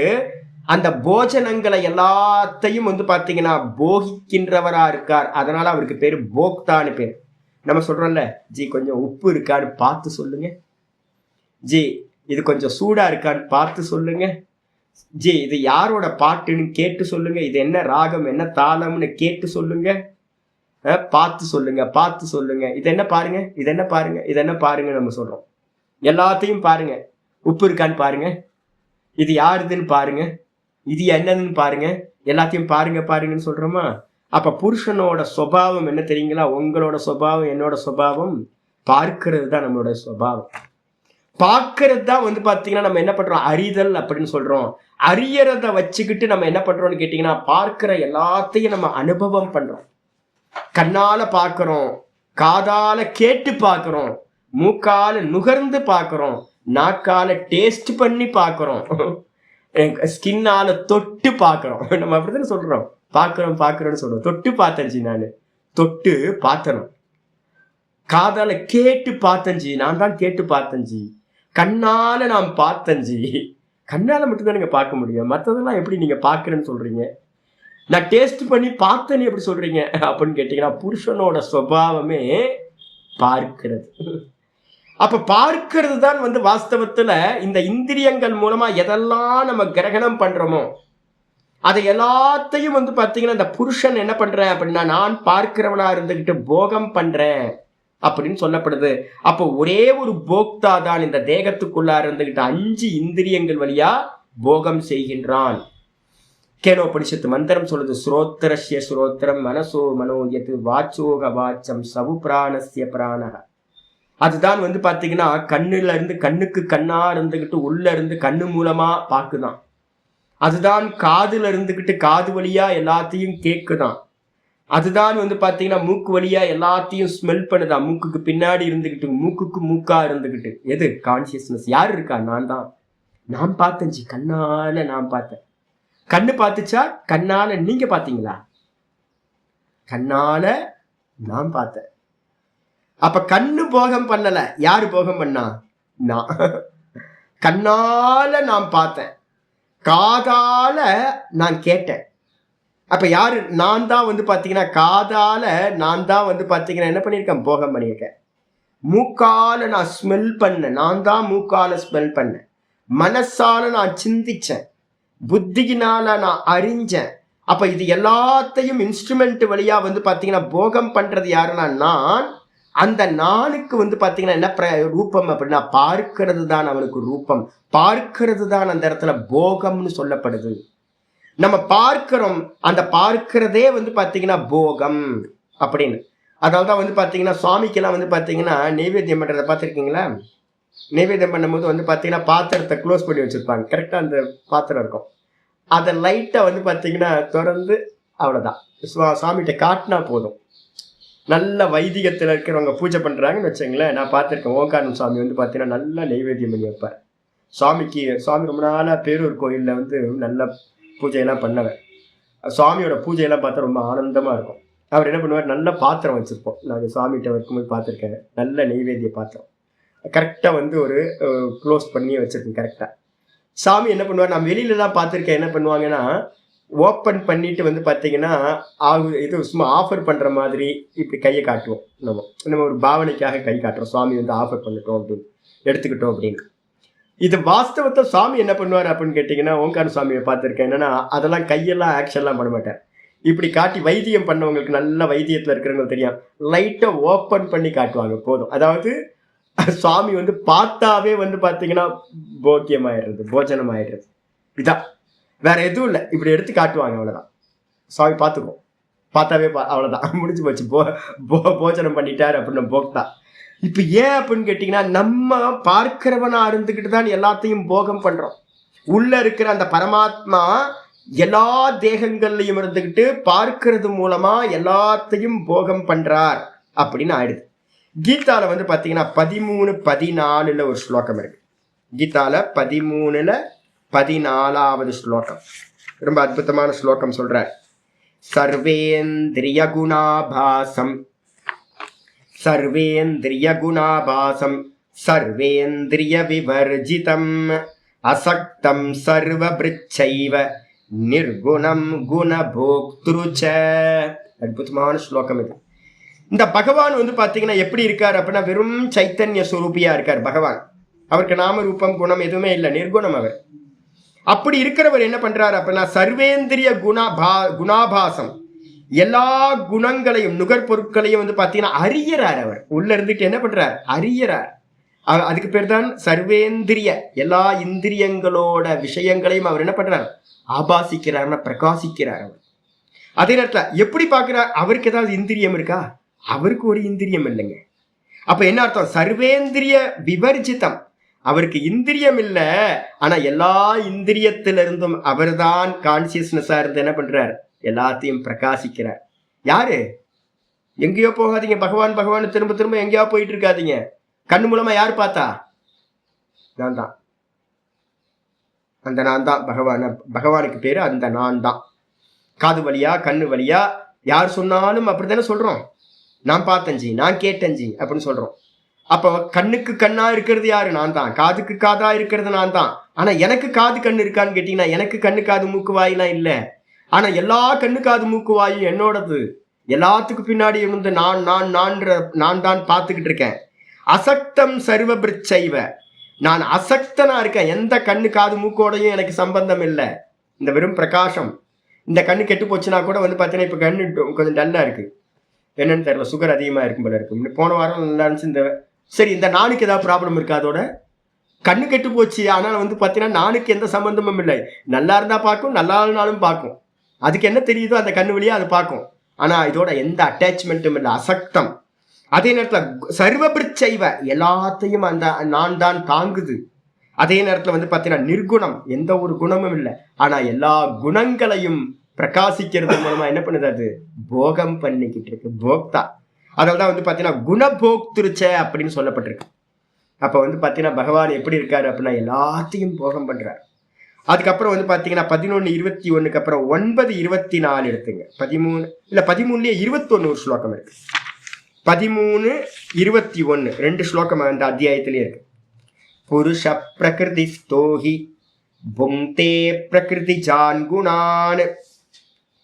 அந்த போஜனங்களை எல்லாத்தையும் வந்து பாத்தீங்கன்னா போகிக்கின்றவரா இருக்கார். அதனால அவருக்கு பேரு போக்தான்னு பேர். நம்ம சொல்றோம்ல, ஜி கொஞ்சம் உப்பு இருக்கான்னு பார்த்து சொல்லுங்க, ஜி இது கொஞ்சம் சூடா இருக்கான்னு பார்த்து சொல்லுங்க, ஜி இது யாரோட பாட்டுன்னு கேட்டு சொல்லுங்க, இது என்ன ராகம் என்ன தாளம்னு கேட்டு சொல்லுங்க, பார்த்து சொல்லுங்க, இது என்ன பாருங்க, இது என்ன பாருங்க, இது என்ன பாருங்க நம்ம சொல்றோம். எல்லாத்தையும் பாருங்க, உப்பு இருக்கான்னு பாருங்க, இது யாருதுன்னு பாருங்க, இது என்னதுன்னு பாருங்க, எல்லாத்தையும் பாருங்க பாருங்கன்னு சொல்றோமா? அப்ப புருஷனோட சுபாவம் என்ன தெரியுங்களா? உங்களோட சுபாவம் என்னோட சுபாவம் பார்க்கிறது தான் நம்மளோட சுபாவம். பார்க்கறது தான் வந்து பாத்தீங்கன்னா நம்ம என்ன பண்றோம், அறிதல் அப்படின்னு சொல்றோம். அறியறத வச்சுக்கிட்டு நம்ம என்ன பண்றோம்னு கேட்டீங்கன்னா, பார்க்கிற எல்லாத்தையும் நம்ம அனுபவம் பண்றோம். கண்ணால பார்க்கிறோம், காதால கேட்டு பார்க்கிறோம், மூக்கால நுகர்ந்து பார்க்கிறோம், நாக்கால டேஸ்ட் பண்ணி பார்க்கிறோம், ஸ்கின்னால தொட்டு பார்க்கிறோம். நம்ம அப்படித்தானே சொல்றோம், பார்க்கிறோம்னு சொல்றோம். தொட்டு பார்த்தேன்ஜி, நான் தொட்டு பார்த்தனும். காதால கேட்டு பார்த்தேன்ஜி, நான் தான் கேட்டு பார்த்தேன்ஜி. கண்ணால நான் பார்த்தேன்ஜி. கண்ணால மட்டும்தான் நீங்க பார்க்க முடியும், மற்றதெல்லாம் எப்படி நீங்க பார்க்கிறேன்னு சொல்றீங்க? நான் டேஸ்ட் பண்ணி பார்த்தேன்னு எப்படி சொல்றீங்க அப்படின்னு கேட்டீங்கன்னா, புருஷனோட சுபாவமே பார்க்கிறது. அப்ப பார்க்கிறது தான் வந்து வாஸ்தவத்துல இந்த இந்திரியங்கள் மூலமா எதெல்லாம் நம்ம கிரகணம் பண்றோமோ அதை எல்லாத்தையும் வந்து பாத்தீங்கன்னா இந்த புருஷன் என்ன பண்றேன் அப்படின்னா, நான் பார்க்கிறவனா இருந்துகிட்டு போகம் பண்றேன் அப்படின்னு சொல்லப்படுது. அப்போ ஒரே ஒரு போக்தா தான் இந்த தேகத்துக்குள்ளா இருந்துகிட்டு 5 இந்திரியங்கள் வழியா போகம் செய்கின்றான். கேனோபனிஷத்து மந்திரம் சொல்லுது, ஸ்ரோத்திரஸ்ய ஸ்ரோத்திரம் மனசோ மனோயத்து வாச்சோக வாச்சம் சவு பிராணஸ்ய பிராணக. அதுதான் வந்து பாத்தீங்கன்னா கண்ணுல இருந்து கண்ணுக்கு கண்ணா இருந்துகிட்டு உள்ள இருந்து கண்ணு மூலமா பாக்குதான். அதுதான் காதுல இருந்துகிட்டு காது வழியா எல்லாத்தையும் கேக்குதான். அதுதான் வந்து பாத்தீங்கன்னா மூக்கு வழியா எல்லாத்தையும் ஸ்மெல் பண்ணுதான். மூக்குக்கு பின்னாடி இருந்துகிட்டு, மூக்குக்கு மூக்கா இருந்துகிட்டு. எது கான்சியஸ்னஸ்? யார் இருக்கா? நான் தான். நான் பார்த்தேன் ஜி, கண்ணால நான் பார்த்தேன். கண்ணு பார்த்துச்சா? கண்ணால நீங்க பாத்தீங்களா? கண்ணால நான் பார்த்தேன். அப்ப கண்ணு போகம் பண்ணல, யாரு போகம் பண்ணா? நான். கண்ணால நான் பார்த்தேன், காதால நான் கேட்டேன். அப்ப யாரு? நான் தான் வந்து பாத்தீங்கன்னா காதால நான் தான் வந்து பாத்தீங்கன்னா என்ன பண்ணியிருக்கேன், போகம் பண்ணியிருக்கேன். மூக்கால நான் ஸ்மெல் பண்ணேன், நான் தான் மூக்கால ஸ்மெல் பண்ணேன். மனசால நான் சிந்திச்சேன், புத்தியினால நான் அறிஞ்சேன். அப்ப இது எல்லாத்தையும் இன்ஸ்ட்ருமெண்ட் வழியா வந்து பாத்தீங்கன்னா போகம் பண்றது யாருன்னா நான். அந்த நானுக்கு வந்து பாத்தீங்கன்னா என்ன ரூபம் அப்படின்னா, பார்க்கிறது தான் அவனுக்கு ரூபம். பார்க்கிறது தான் அந்த இடத்துல போகம்னு சொல்லப்படுது. நம்ம பார்க்கிறோம், அந்த பார்க்கிறதே வந்து பாத்தீங்கன்னா போகம் அப்படின்னு. அதனால்தான் வந்து பாத்தீங்கன்னா சுவாமிக்கெல்லாம் வந்து பாத்தீங்கன்னா நைவேத்தியம் பண்றதை பார்த்துருக்கீங்களா? நைவேத்தியம் பண்ணும்போது வந்து பாத்தீங்கன்னா பாத்திரத்தை க்ளோஸ் பண்ணி வச்சிருப்பாங்க. கரெக்டா அந்த பாத்திரம் இருக்கும், அதை லைட்டா வந்து பாத்தீங்கன்னா திறந்து அவ்வளவுதான் சுவாமிகிட்ட காட்டினா போதும். நல்ல வைதிகத்துல இருக்கிறவங்க பூஜை பண்றாங்கன்னு வச்சுங்களேன், நான் பார்த்திருக்கேன். ஓங்காரம் சுவாமி வந்து பாத்தீங்கன்னா நல்லா நைவேத்தியம் பண்ணி வைப்பார் சுவாமிக்கு. சுவாமி ரொம்ப நாளா பேரூர் கோயில்ல வந்து நல்ல பூஜையெல்லாம் பண்ணவர். சுவாமியோட பூஜையெல்லாம் பார்த்தா ரொம்ப ஆனந்தமா இருக்கும். அவர் என்ன பண்ணுவார், நல்ல பாத்திரம் வச்சிருப்போம். நாங்கள் சுவாமிகிட்ட வைக்கும்போது பார்த்துருக்கேன், நல்ல நெய்வேத்திய பாத்திரம் கரெக்டாக வந்து ஒரு க்ளோஸ் பண்ணி வச்சிருக்கேன் கரெக்டாக. சாமி என்ன பண்ணுவார், நான் வெளியிலலாம் பார்த்துருக்கேன், என்ன பண்ணுவாங்கன்னா ஓப்பன் பண்ணிட்டு வந்து பார்த்தீங்கன்னா இது சும்மா ஆஃபர் பண்ணுற மாதிரி இப்படி கையை காட்டுவோம். நம்ம ஒரு பாவனைக்காக கை காட்டுறோம், சுவாமி வந்து ஆஃபர் பண்ணிட்டோம் அப்படின்னு, எடுத்துக்கிட்டோம் அப்படின்னு. இது வாஸ்தவத்தை சுவாமி என்ன பண்ணுவார் அப்படின்னு கேட்டிங்கன்னா, ஓங்கார சுவாமியை பார்த்துருக்கேன். என்னன்னா அதெல்லாம் கையெல்லாம் ஆக்ஷன்லாம் பண்ண மாட்டார். இப்படி காட்டி, வைத்தியம் பண்ணவங்களுக்கு, நல்ல வைத்தியத்தில் இருக்கிறவங்களுக்கு தெரியும், லைட்டாக ஓப்பன் பண்ணி காட்டுவாங்க போதும். அதாவது சுவாமி வந்து பார்த்தாவே வந்து பார்த்தீங்கன்னா போக்கியமாயிடுறது, போஜனம் ஆயிடுறது. இதான், வேற எதுவும் இல்லை. இப்படி எடுத்து காட்டுவாங்க, அவ்வளோதான். சுவாமி பார்த்துக்குவோம், பார்த்தாவே அவ்வளோதான், முடிஞ்சு போச்சு. போஜனம் பண்ணிட்டார் அப்படின்னு போக்தா. இப்ப ஏன் அப்படின்னு கேட்டீங்கன்னா, நம்ம பார்க்கிறவனா இருந்துகிட்டு தான் எல்லாத்தையும் போகம் பண்றோம். உள்ள இருக்கிற அந்த பரமாத்மா எல்லா தேகங்கள்லையும் இருந்துகிட்டு பார்க்கிறது மூலமா எல்லாத்தையும் போகம் பண்றார் அப்படின்னு ஆயிடுது. கீதால வந்து பாத்தீங்கன்னா 13:14 ஒரு ஸ்லோகம் இருக்கு. கீதால 13:14 ஸ்லோகம் ரொம்ப அற்புதமான ஸ்லோகம் சொல்றார். சர்வேந்திரிய குணாபாசம் சர்வேந்திரிய குணாபாசம் சர்வேந்திரிய விவர்ஜிதம் அசக்தம் சர்வபிருச்சைவ நிர்குணம் குணபோக்த்ருச்ச. அற்புதமான ஸ்லோகம் இது. இந்த பகவான் வந்து பாத்தீங்கன்னா எப்படி இருக்கார் அப்படின்னா, வெறும் சைத்தன்ய சுரூபியா இருக்கார் பகவான். அவருக்கு நாம ரூபம் குணம் எதுவுமே இல்லை, நிர்குணம் அவர். அப்படி இருக்கிறவர் என்ன பண்றாரு அப்படின்னா, சர்வேந்திரிய குணாபாசம், எல்லா குணங்களையும் நுகர்பொருட்களையும் வந்து பாத்தீங்கன்னா அறியறார். அவர் உள்ள இருந்துட்டு என்ன பண்றார், அறியறார். அதுக்கு பேர் தான் சர்வேந்திரிய, எல்லா இந்திரியங்களோட விஷயங்களையும் அவர் என்ன பண்றார், ஆபாசிக்கிறார்னா பிரகாசிக்கிறார். அவர் அதே நேரத்துல எப்படி பார்க்கிறார், அவருக்கு ஏதாவது இந்திரியம் இருக்கா, அவருக்கு ஒரு இந்திரியம் இல்லைங்க. அப்ப என்ன அர்த்தம், சர்வேந்திரிய விவர்ஜிதம், அவருக்கு இந்திரியம் இல்லை, ஆனா எல்லா இந்திரியத்திலிருந்தும் அவர் தான் கான்சியஸ்னஸா இருந்து என்ன பண்றார், எல்லாத்தையும் பிரகாசிக்கிறார். யாரு, எங்கேயோ போகாதீங்க, பகவான் பகவான் திரும்ப திரும்ப எங்கேயோ போயிட்டு இருக்காதீங்க. கண்ணு மூலமா யார் பார்த்தா, நான் தான். அந்த நான் தான் பகவான், பகவானுக்கு பேரு அந்த நான் தான். காது வழியா கண்ணு வழியா யார் சொன்னாலும் அப்படித்தானே சொல்றோம், நான் பார்த்தஞ்சி நான் கேட்டஞ்சி அப்படின்னு சொல்றோம். அப்போ கண்ணுக்கு கண்ணா இருக்கிறது யாரு, நான் தான். காதுக்கு காதா இருக்கிறது நான் தான். ஆனா எனக்கு காது கண்ணு இருக்கான்னு கேட்டீங்கன்னா எனக்கு கண்ணு காது மூக்கு வாயெல்லாம் இல்லை. ஆனா எல்லா கண்ணு காது மூக்கு வாயும் என்னோடது. எல்லாத்துக்கு பின்னாடி இருந்து நான் தான் பார்த்துக்கிட்டு இருக்கேன். அசக்தம் சர்வபிருச்சைவ, நான் அசக்தனா இருக்கேன். எந்த கண்ணு காது மூக்கோடையும் எனக்கு சம்பந்தம் இல்லை. இந்த வெறும் பிரகாசம். இந்த கண்ணு கெட்டு போச்சுன்னா கூட பார்த்தீங்கன்னா இப்போ கண்ணு கொஞ்சம் டல்லா இருக்கு, என்னன்னு தெரியல, சுகர் அதிகமாக இருக்கும் போல இருக்கு. போன வாரம் நல்லா இருந்துச்சு. இந்த சரி, இந்த நானுக்கு ஏதாவது ப்ராப்ளம் இருக்கு, அதோட கண்ணு கெட்டு போச்சு. ஆனால் பார்த்தீங்கன்னா நானுக்கு எந்த சம்பந்தமும் இல்லை. நல்லா இருந்தா பார்க்கும், நல்லா இருந்தாலும் பார்க்கும். அதுக்கு என்ன தெரியுதோ அந்த கண்ணு வழியா அது பார்க்கும். ஆனா இதோட எந்த அட்டாச்மெண்ட்டும் இல்லை, அசக்தம். அதே நேரத்தில் சர்வபிருச்சைவ, எல்லாத்தையும் அந்த நான் தான் தாங்குது. அதே நேரத்தில் பார்த்தீங்கன்னா நிர்குணம், எந்த ஒரு குணமும் இல்லை, ஆனா எல்லா குணங்களையும் பிரகாசிக்கிறது மூலமா என்ன பண்ணுது, அது போகம் பண்ணிக்கிட்டு இருக்கு, போக்தா. அதனால்தான் பார்த்தீங்கன்னா குணபோக்திருச்ச அப்படின்னு சொல்லப்பட்டிருக்கு. அப்ப பார்த்தீங்கன்னா பகவான் எப்படி இருக்காரு அப்படின்னா எல்லாத்தையும் போகம் பண்றார். அதுக்கப்புறம் பார்த்தீங்கன்னா 11:21 அப்புறம் 9:24 எடுத்துங்க. 13 21 ஒரு ஸ்லோகம் இருக்கு. 13:21 2 ஸ்லோகம் அந்த அத்தியாயத்திலே இருக்கு. புருஷ பிரகிருதி ஸ்தோஹி புங்தே பிரகிருதி ஜான் குணான்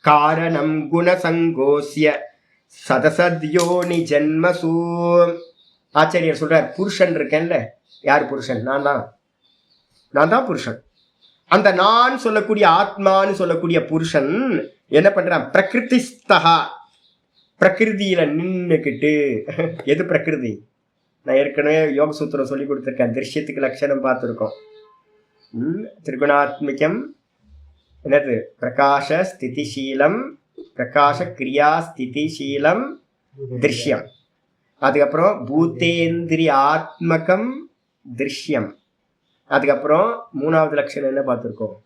காரணம் குணசங்கோஸ்ய சதசத்யோனி ஜன்மசூ. ஆச்சாரியர் சொல்றார், புருஷன் இருக்கேன்ல, யார் புருஷன், நான் தான் புருஷன். அந்த நான் சொல்லக்கூடிய ஆத்மான்னு சொல்லக்கூடிய புருஷன் என்ன பண்றான், பிரகிருதிஸ்தகா, பிரகிருதியில நின்னுக்கிட்டு. எது பிரகிருதி, நான் ஏற்கனவே யோக சூத்திரம் சொல்லி கொடுத்துருக்கேன், திருஷ்யத்துக்கு லட்சணம் பார்த்துருக்கோம். திரிகுணாத்மிகம் என்னது, பிரகாஷ ஸ்திதிசீலம், பிரகாஷ கிரியா ஸ்திதிசீலம் திருஷ்யம். அதுக்கப்புறம் பூத்தேந்திரிய ஆத்மகம் திருஷ்யம். அதுக்கப்புறம் 3வது லட்சணம் என்ன பார்த்துருக்கோம்,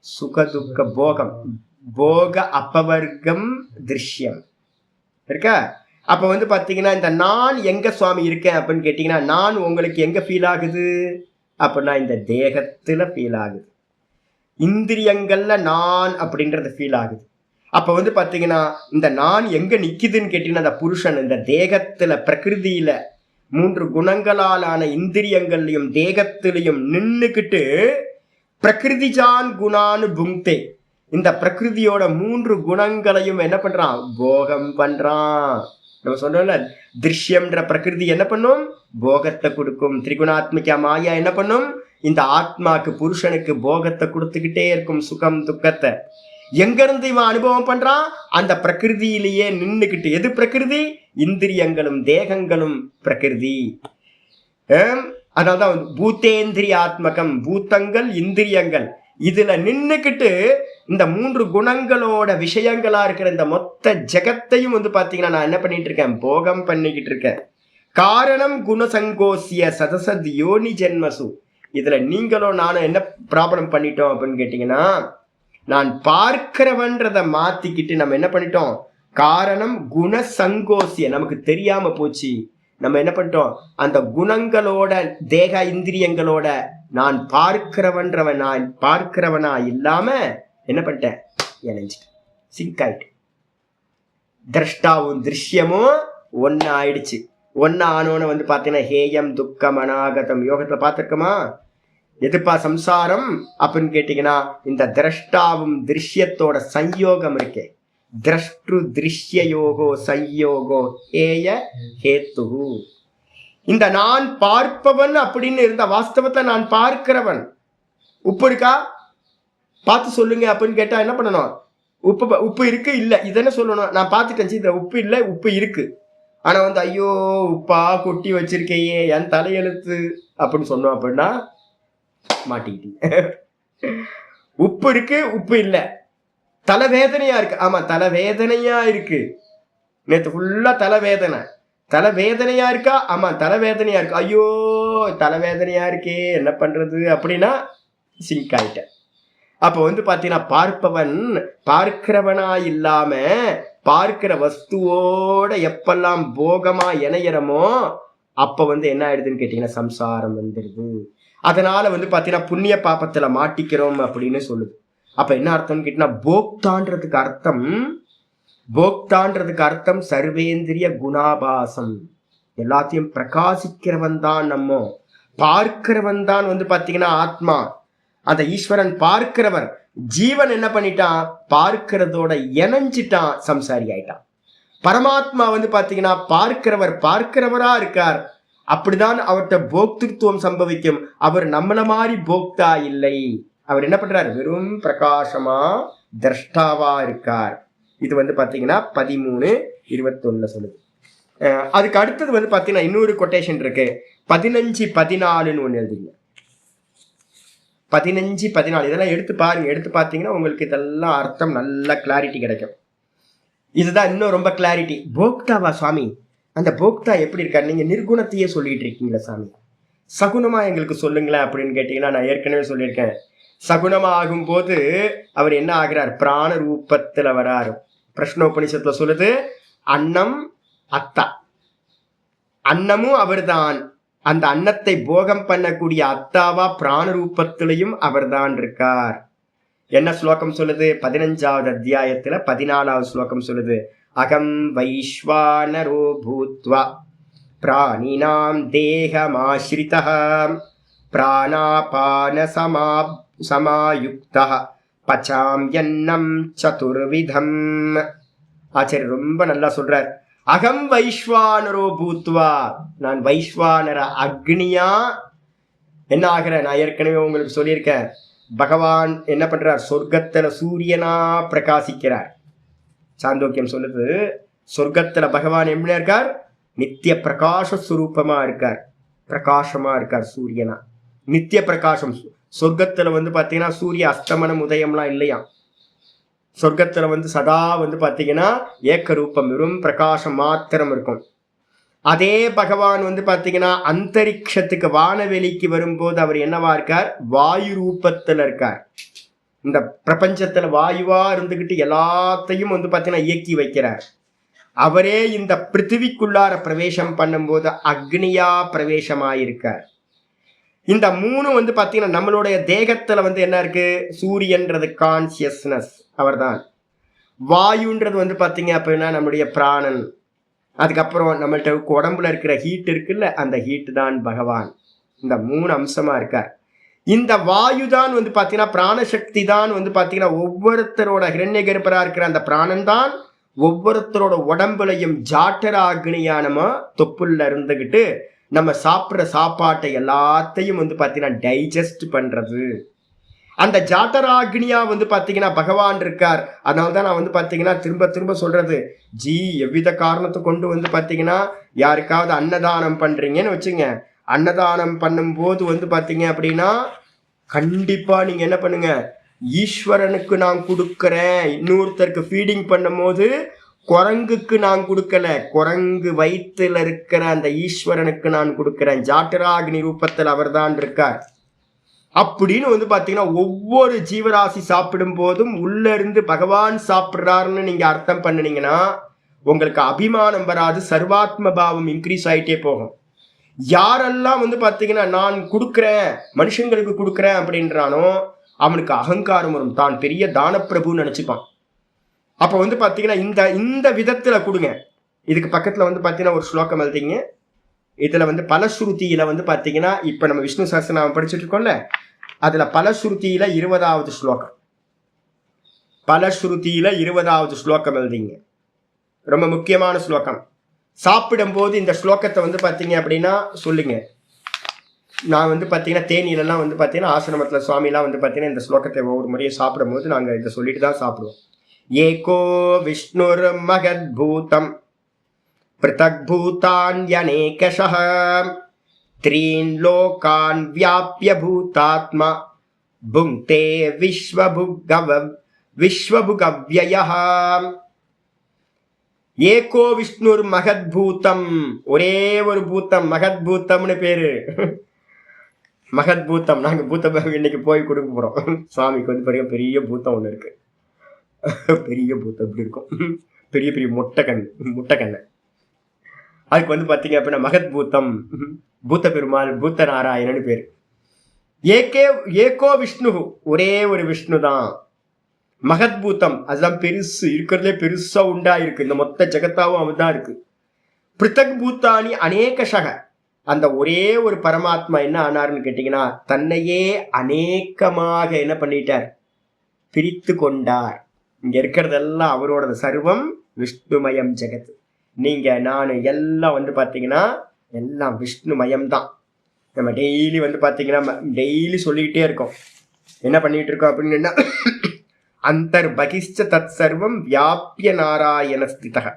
சுகதுக்க போகம், போக அபவர்க்கம் திருஷ்யம் இருக்கா. அப்ப பார்த்தீங்கன்னா இந்த நான் எங்க சுவாமி இருக்கேன் அப்படின்னு கேட்டீங்கன்னா, நான் உங்களுக்கு எங்க ஃபீல் ஆகுது அப்படின்னா இந்த தேகத்துல ஃபீல் ஆகுது, இந்திரியங்கள்ல நான் அப்படின்றது ஃபீல் ஆகுது. அப்ப பார்த்தீங்கன்னா இந்த நான் எங்க நிக்குதுன்னு கேட்டீங்கன்னா, அந்த புருஷன் இந்த தேகத்துல பிரகிருதியில 3 குணங்களாலான இந்திரியங்கள்லையும் தேகத்திலையும் நின்னுக்கிட்டு பிரகிருதிஜான் குணான்னு புங்தே, இந்த பிரகிருதியோட 3 குணங்களையும் என்ன பண்றான், போகம் பண்றான். நம்ம சொன்னோம்ல, திருஷ்யம்ன்ற பிரகிருதி என்ன பண்ணும், போகத்தை கொடுக்கும். திரிகுணாத்மிகா மாயா என்ன பண்ணும், இந்த ஆத்மாக்கு புருஷனுக்கு போகத்தை கொடுத்துக்கிட்டே இருக்கும், சுகம் துக்கத்தை. எங்க இருந்து இவன் அனுபவம் பண்றான், அந்த பிரகிருதியிலேயே நின்னுக்கிட்டு. எது பிரகிருதி, இந்திரியங்களும் தேகங்களும் பிரகிருதி. அதனால்தான் பூத்தேந்திரிய ஆத்மகம், பூத்தங்கள் இந்திரியங்கள், இதுல நின்னுக்கிட்டு இந்த 3 குணங்களோட விஷயங்களா இருக்கிற இந்த மொத்த ஜெகத்தையும் பாத்தீங்கன்னா நான் என்ன பண்ணிட்டு இருக்கேன், போகம் பண்ணிக்கிட்டு இருக்கேன். காரணம் குணசங்கோசிய சதசத் யோனி ஜென்மசு. இதுல நீங்களும் நானும் என்ன ப்ராப்ளம் பண்ணிட்டோம் அப்படின்னு கேட்டீங்கன்னா, நான் பார்க்கிறவன்றதை மாத்திக்கிட்டு நம்ம என்ன பண்ணிட்டோம், காரணம் குணசங்கோசிய, நமக்கு தெரியாம போச்சு. நம்ம என்ன பண்ணிட்டோம், அந்த குணங்களோட தேக இந்திரியங்களோட நான் பார்க்கிறவன்றவன், நான் பார்க்கிறவனா இல்லாம என்ன பண்ணிட்டேன், இணைஞ்சிட்டேன், சிங்க் ஆயிட்டு. திரஷ்டாவும் திருஷ்யமும் ஒன்னு ஆயிடுச்சு. ஒன்னு ஆனோன்னு பார்த்தீங்கன்னா ஹேயம் துக்கம் அநாகதம் யோகத்துல பார்த்திருக்கோமா. எதுப்பா சம்சாரம் அப்படின்னு கேட்டீங்கன்னா, இந்த திரஷ்டாவும் திருஷ்யத்தோட சயோகம் இருக்கே, திரஷ்டு திருஷ்ய யோகோ சயோகோ ஹேய ஹேத்து. இந்த நான் பார்ப்பவன் அப்படின்னு இருந்த வாஸ்தவத்தை நான் பார்க்கிறவன். உப்பு இருக்கா பார்த்து சொல்லுங்க அப்படின்னு கேட்டா என்ன பண்ணணும், உப்பு இருக்கு இல்ல, இதென்ன சொல்லணும், நான் பார்த்துட்டேன் இந்த உப்பு இல்லை உப்பு இருக்கு. ஆனா வந்து ஐயோ உப்பா கொட்டி வச்சிருக்கையே என் தலையெழுத்து அப்படின்னு சொன்னோம் அப்படின்னா மாட்டிக்கிட்டீங்க. உப்பு இருக்கு, உப்பு இல்லை, தலைவேதனையா இருக்கு. ஆமா, தலைவேதனையா இருக்கு. நேற்று ஃபுல்லா தலைவேதனை, தலைவேதனையா இருக்கா? ஆமா, தலைவேதனையா இருக்கு. ஐயோ தலைவேதனையா இருக்கே என்ன பண்றது அப்படின்னா சிங்க் ஆயிட்டேன். அப்ப வந்து பாத்தீங்கன்னா பார்ப்பவன் பார்க்கிறவனா இல்லாம பார்க்கிற வஸ்துவோட எப்பெல்லாம் போகமா இணையறமோ அப்ப வந்து என்ன ஆயிடுதுன்னு கேட்டீங்கன்னா சம்சாரம் வந்துடுது. அதனால வந்து பாத்தீங்கன்னா புண்ணிய பாபத்துல மாட்டிக்கிறோம் அப்படின்னு சொல்லுது. அப்ப என்ன அர்த்தம்னு கேட்டீங்கன்னா போக்தான்றதுக்கு அர்த்தம் சர்வேந்திரிய குணாபாசம். எல்லாத்தையும் பிரகாசிக்கிறவன் தான் நம்ம, பார்க்கிறவன் தான் வந்து பாத்தீங்கன்னா ஆத்மா. அந்த ஈஸ்வரன் பார்க்கிறவர். ஜீவன் என்ன பண்ணிட்டான்? பார்க்கிறதோட இணைஞ்சிட்டான், சம்சாரி ஆயிட்டான். பரமாத்மா வந்து பாத்தீங்கன்னா பார்க்கிறவரா இருக்கார். அப்படிதான் அவர்கிட்ட போக்திருத்துவம் சம்பவிக்கும். அவர் நம்மள மாதிரி போக்தா இல்லை. அவர் என்ன பண்றார்? வெறும் பிரகாசமா திரஷ்டாவா இருக்கார். இது வந்து பாத்தீங்கன்னா 13:21 சொல்லுது. அதுக்கு அடுத்தது வந்து பாத்தீங்கன்னா இன்னொரு கொட்டேஷன் இருக்கு. 15:14 ஒண்ணு எழுதிங்க. 15:14 இதெல்லாம் எடுத்து பாருங்க. எடுத்து பார்த்தீங்கன்னா உங்களுக்கு இதெல்லாம் அர்த்தம் நல்ல கிளாரிட்டி கிடைக்கும். இதுதான் இன்னும் ரொம்ப கிளாரிட்டி. போக்தாவா சுவாமி? அந்த போக்தா எப்படி இருக்காரு? நீங்க நிர்குணத்தையே சொல்லிட்டு இருக்கீங்களா சாமி? சகுனமா எங்களுக்கு சொல்லுங்களேன் அப்படின்னு கேட்டீங்கன்னா நான் ஏற்கனவே சொல்லியிருக்கேன். சகுனமா ஆகும் போது அவர் என்ன ஆகிறார்? பிராண ரூபத்துல வராரு. பிரஷ்னோபனிஷத்துல சொல்லுது அன்னம் அத்தா, அன்னமும் அவர்தான். அந்த அன்னத்தை போகம் பண்ணக்கூடிய அத்தாவா பிராண ரூபத்திலையும் அவர்தான் இருக்கார். என்ன ஸ்லோகம் சொல்லுது? 15வது அத்தியாயத்துல 14வது ஸ்லோகம் சொல்லுது அகம் வைஸ்வானரோ பூத்வா பிராணினாம் தேகமாஸ்ரிதः பிராணாபான சமாயுக்தः பச்சாம்யன்னம் சதுர்விதம். ஆச்சாரியர் ரொம்ப நல்லா சொல்றார். அகம் வைஸ்வானரோ பூத்வா, நான் வைஸ்வானர அக்னியா என்ன ஆகிற? நான் ஏற்கனவே உங்களுக்கு சொல்லியிருக்கேன். பகவான் என்ன பண்றார்? சொர்க்கத்துல சூரியனா பிரகாசிக்கிறார். சாந்தோக்கியம் சொல்லுது சொர்க்கத்துல பகவான் எப்படி இருக்கார்? நித்திய பிரகாச சுரூபமா இருக்கார், பிரகாசமா இருக்கார். சூரியனா நித்திய பிரகாசம். சொர்க்கத்துல வந்து பாத்தீங்கன்னா சூரிய அஸ்தமனம் உதயம்லாம் இல்லையா. சொர்க்கத்துல வந்து சதா வந்து பாத்தீங்கன்னா ஏக்க ரூபம், வெறும் பிரகாசம் மாத்திரம் இருக்கும். அதே பகவான் வந்து பாத்தீங்கன்னா அந்தரிக்ஷத்துக்கு வானவெளிக்கு வரும்போது அவர் என்னவா இருக்கார்? வாயு ரூபத்துல இருக்கார். இந்த பிரபஞ்சத்துல வாயுவா இருந்துகிட்டு எல்லாத்தையும் வந்து பாத்தீங்கன்னா இயக்கி வைக்கிறார். அவரே இந்த பிருத்திவிக்குள்ளார பிரவேசம் பண்ணும்போது அக்னியா பிரவேசமாயிருக்கார். இந்த மூணு வந்து பாத்தீங்கன்னா நம்மளுடைய தேகத்துல வந்து என்ன இருக்கு? சூரியன்றது கான்சியஸ்னஸ், அவர் தான். வாயுன்றது வந்து பாத்தீங்க அப்படின்னா நம்மளுடைய பிராணன். அதுக்கப்புறம் நம்மள்ட்ட உடம்புல இருக்கிற ஹீட் இருக்குல்ல, அந்த ஹீட் தான் பகவான். இந்த மூணு அம்சமா இருக்கார். இந்த வாயு தான் வந்து பாத்தீங்கன்னா பிராணசக்தி தான் வந்து பாத்தீங்கன்னா ஒவ்வொருத்தரோட ஹிரண்ய கர்ப்பரா இருக்கிற அந்த பிராணன் தான் ஒவ்வொருத்தரோட உடம்புலையும் ஜாட்டராக்னியானமா தொப்புள்ள இருந்துகிட்டு நம்ம சாப்பிட்ற சாப்பாட்டை எல்லாத்தையும் வந்து பாத்தீங்கன்னா டைஜஸ்ட் பண்றது. அந்த ஜாட்டராக்னியா வந்து பாத்தீங்கன்னா பகவான் இருக்கார். அதனால்தான் நான் வந்து பாத்தீங்கன்னா திரும்ப திரும்ப சொல்றது, எவ்வித காரணத்தை கொண்டு வந்து பாத்தீங்கன்னா யாருக்காவது அன்னதானம் பண்றீங்கன்னு வச்சுங்க, அன்னதானம் பண்ணும்போது வந்து பாத்தீங்க அப்படின்னா கண்டிப்பா நீங்க என்ன பண்ணுங்க? ஈஸ்வரனுக்கு நான் கொடுக்கறேன். இன்னொருத்தருக்கு ஃபீடிங் பண்ணும் போது குரங்குக்கு நான் கொடுக்கல, குரங்கு வயிற்றுல இருக்கிற அந்த ஈஸ்வரனுக்கு நான் கொடுக்கிறேன். ஜாட்டராக்னி ரூபத்தில் அவர் தான் இருக்கார் அப்படின்னு வந்து பாத்தீங்கன்னா ஒவ்வொரு ஜீவராசி சாப்பிடும் போதும் உள்ள இருந்து பகவான் சாப்பிட்றாருன்னு நீங்க அர்த்தம் பண்ணினீங்கன்னா உங்களுக்கு அபிமானம் வராது, சர்வாத்ம பாவம் இன்க்ரீஸ் ஆயிட்டே போகும். யாரெல்லாம் வந்து பாத்தீங்கன்னா நான் கொடுக்குறேன், மனுஷங்களுக்கு கொடுக்குறேன் அப்படின்றானோ அவனுக்கு அகங்காரம் வரும், தான் பெரிய தானப்பிரபுன்னு நினைச்சுப்பான். அப்ப வந்து பாத்தீங்கன்னா இந்த விதத்துல கொடுங்க. இதுக்கு பக்கத்துல வந்து பாத்தீங்கன்னா ஒரு ஸ்லோகம் எழுதிங்க. இதுல வந்து பலஸ்ருதியில வந்து பாத்தீங்கன்னா இப்ப நம்ம விஷ்ணு சஹஸ்ரநாமம் படிச்சுட்டு இருக்கோம்ல, அதுல பலஸ்ருதியில 20வது ஸ்லோகம், பலஸ்ருதியில 20வது ஸ்லோகம் எழுதிங்க. ரொம்ப முக்கியமான ஸ்லோகம். சாப்பிடும் போது இந்த ஸ்லோகத்தை வந்து பாத்தீங்க அப்படின்னா சொல்லுங்க. நான் வந்து பாத்தீங்கன்னா தேனியிலலாம் வந்து பாத்தீங்கன்னா ஆசிரமத்துல சுவாமிலாம் வந்து பாத்தீங்கன்னா இந்த ஸ்லோகத்தை ஒவ்வொரு முறையும் சாப்பிடும் போது நாங்க இதை சொல்லிட்டு தான் சாப்பிடுவோம். ஏகோ விஷ்ணுர் மகத் பூதம் பிருதக் பூதான்யநேகஷः த்ரீன் லோகான் வியாப்ய பூதாத்மா புங்க்தே விஸ்வபுகவ்யயः. ஏகோ விஷ்ணுர் மகத் பூதம், ஒரே ஒரு பூத்தம், மகத் பூத்தம்னு பேரு. மகத் பூத்தம், நாங்க பூத்தம் இன்னைக்கு போய் கொடுக்க போறோம். சுவாமிக்கு வந்து பாருங்க பெரிய பூத்தம் ஒண்ணு இருக்கு. பெரிய பூத்தம் இப்படி இருக்கும், பெரிய பெரிய முட்டைக்கண்ணு. அதுக்கு வந்து பாத்தீங்க அப்படின்னா மகத் பூத்தம், பூத்த பெருமாள், பூத்த நாராயணன்னு பேரு. ஏகோ விஷ்ணு, ஒரே ஒரு விஷ்ணு தான். மகத் பூத்தம், அதுதான் பெருசு, இருக்கிறதுலே பெருசா உண்டா இருக்கு. இந்த மொத்த ஜெகத்தாவும் அவன் தான் இருக்கு. பிருத்தக் பூத்தானி அநேகஷக, அந்த ஒரே ஒரு பரமாத்மா என்ன ஆனார்னு கேட்டீங்கன்னா தன்னையே அநேகமாக என்ன பண்ணிட்டார், பிரித்து கொண்டார். இங்க இருக்கிறதெல்லாம் அவரோட, சர்வம் விஷ்ணுமயம் ஜெகத். நீங்க நான் எல்லாம் வந்து பாத்தீங்கன்னா எல்லாம் விஷ்ணுமயம் தான். நம்ம டெய்லி வந்து பாத்தீங்கன்னா டெய்லி சொல்லிக்கிட்டே இருக்கோம். என்ன பண்ணிட்டு இருக்கோம் அப்படின்னா அந்தர் பகிஷ்ட தத் சர்வம் வியாபிய நாராயண ஸ்திதः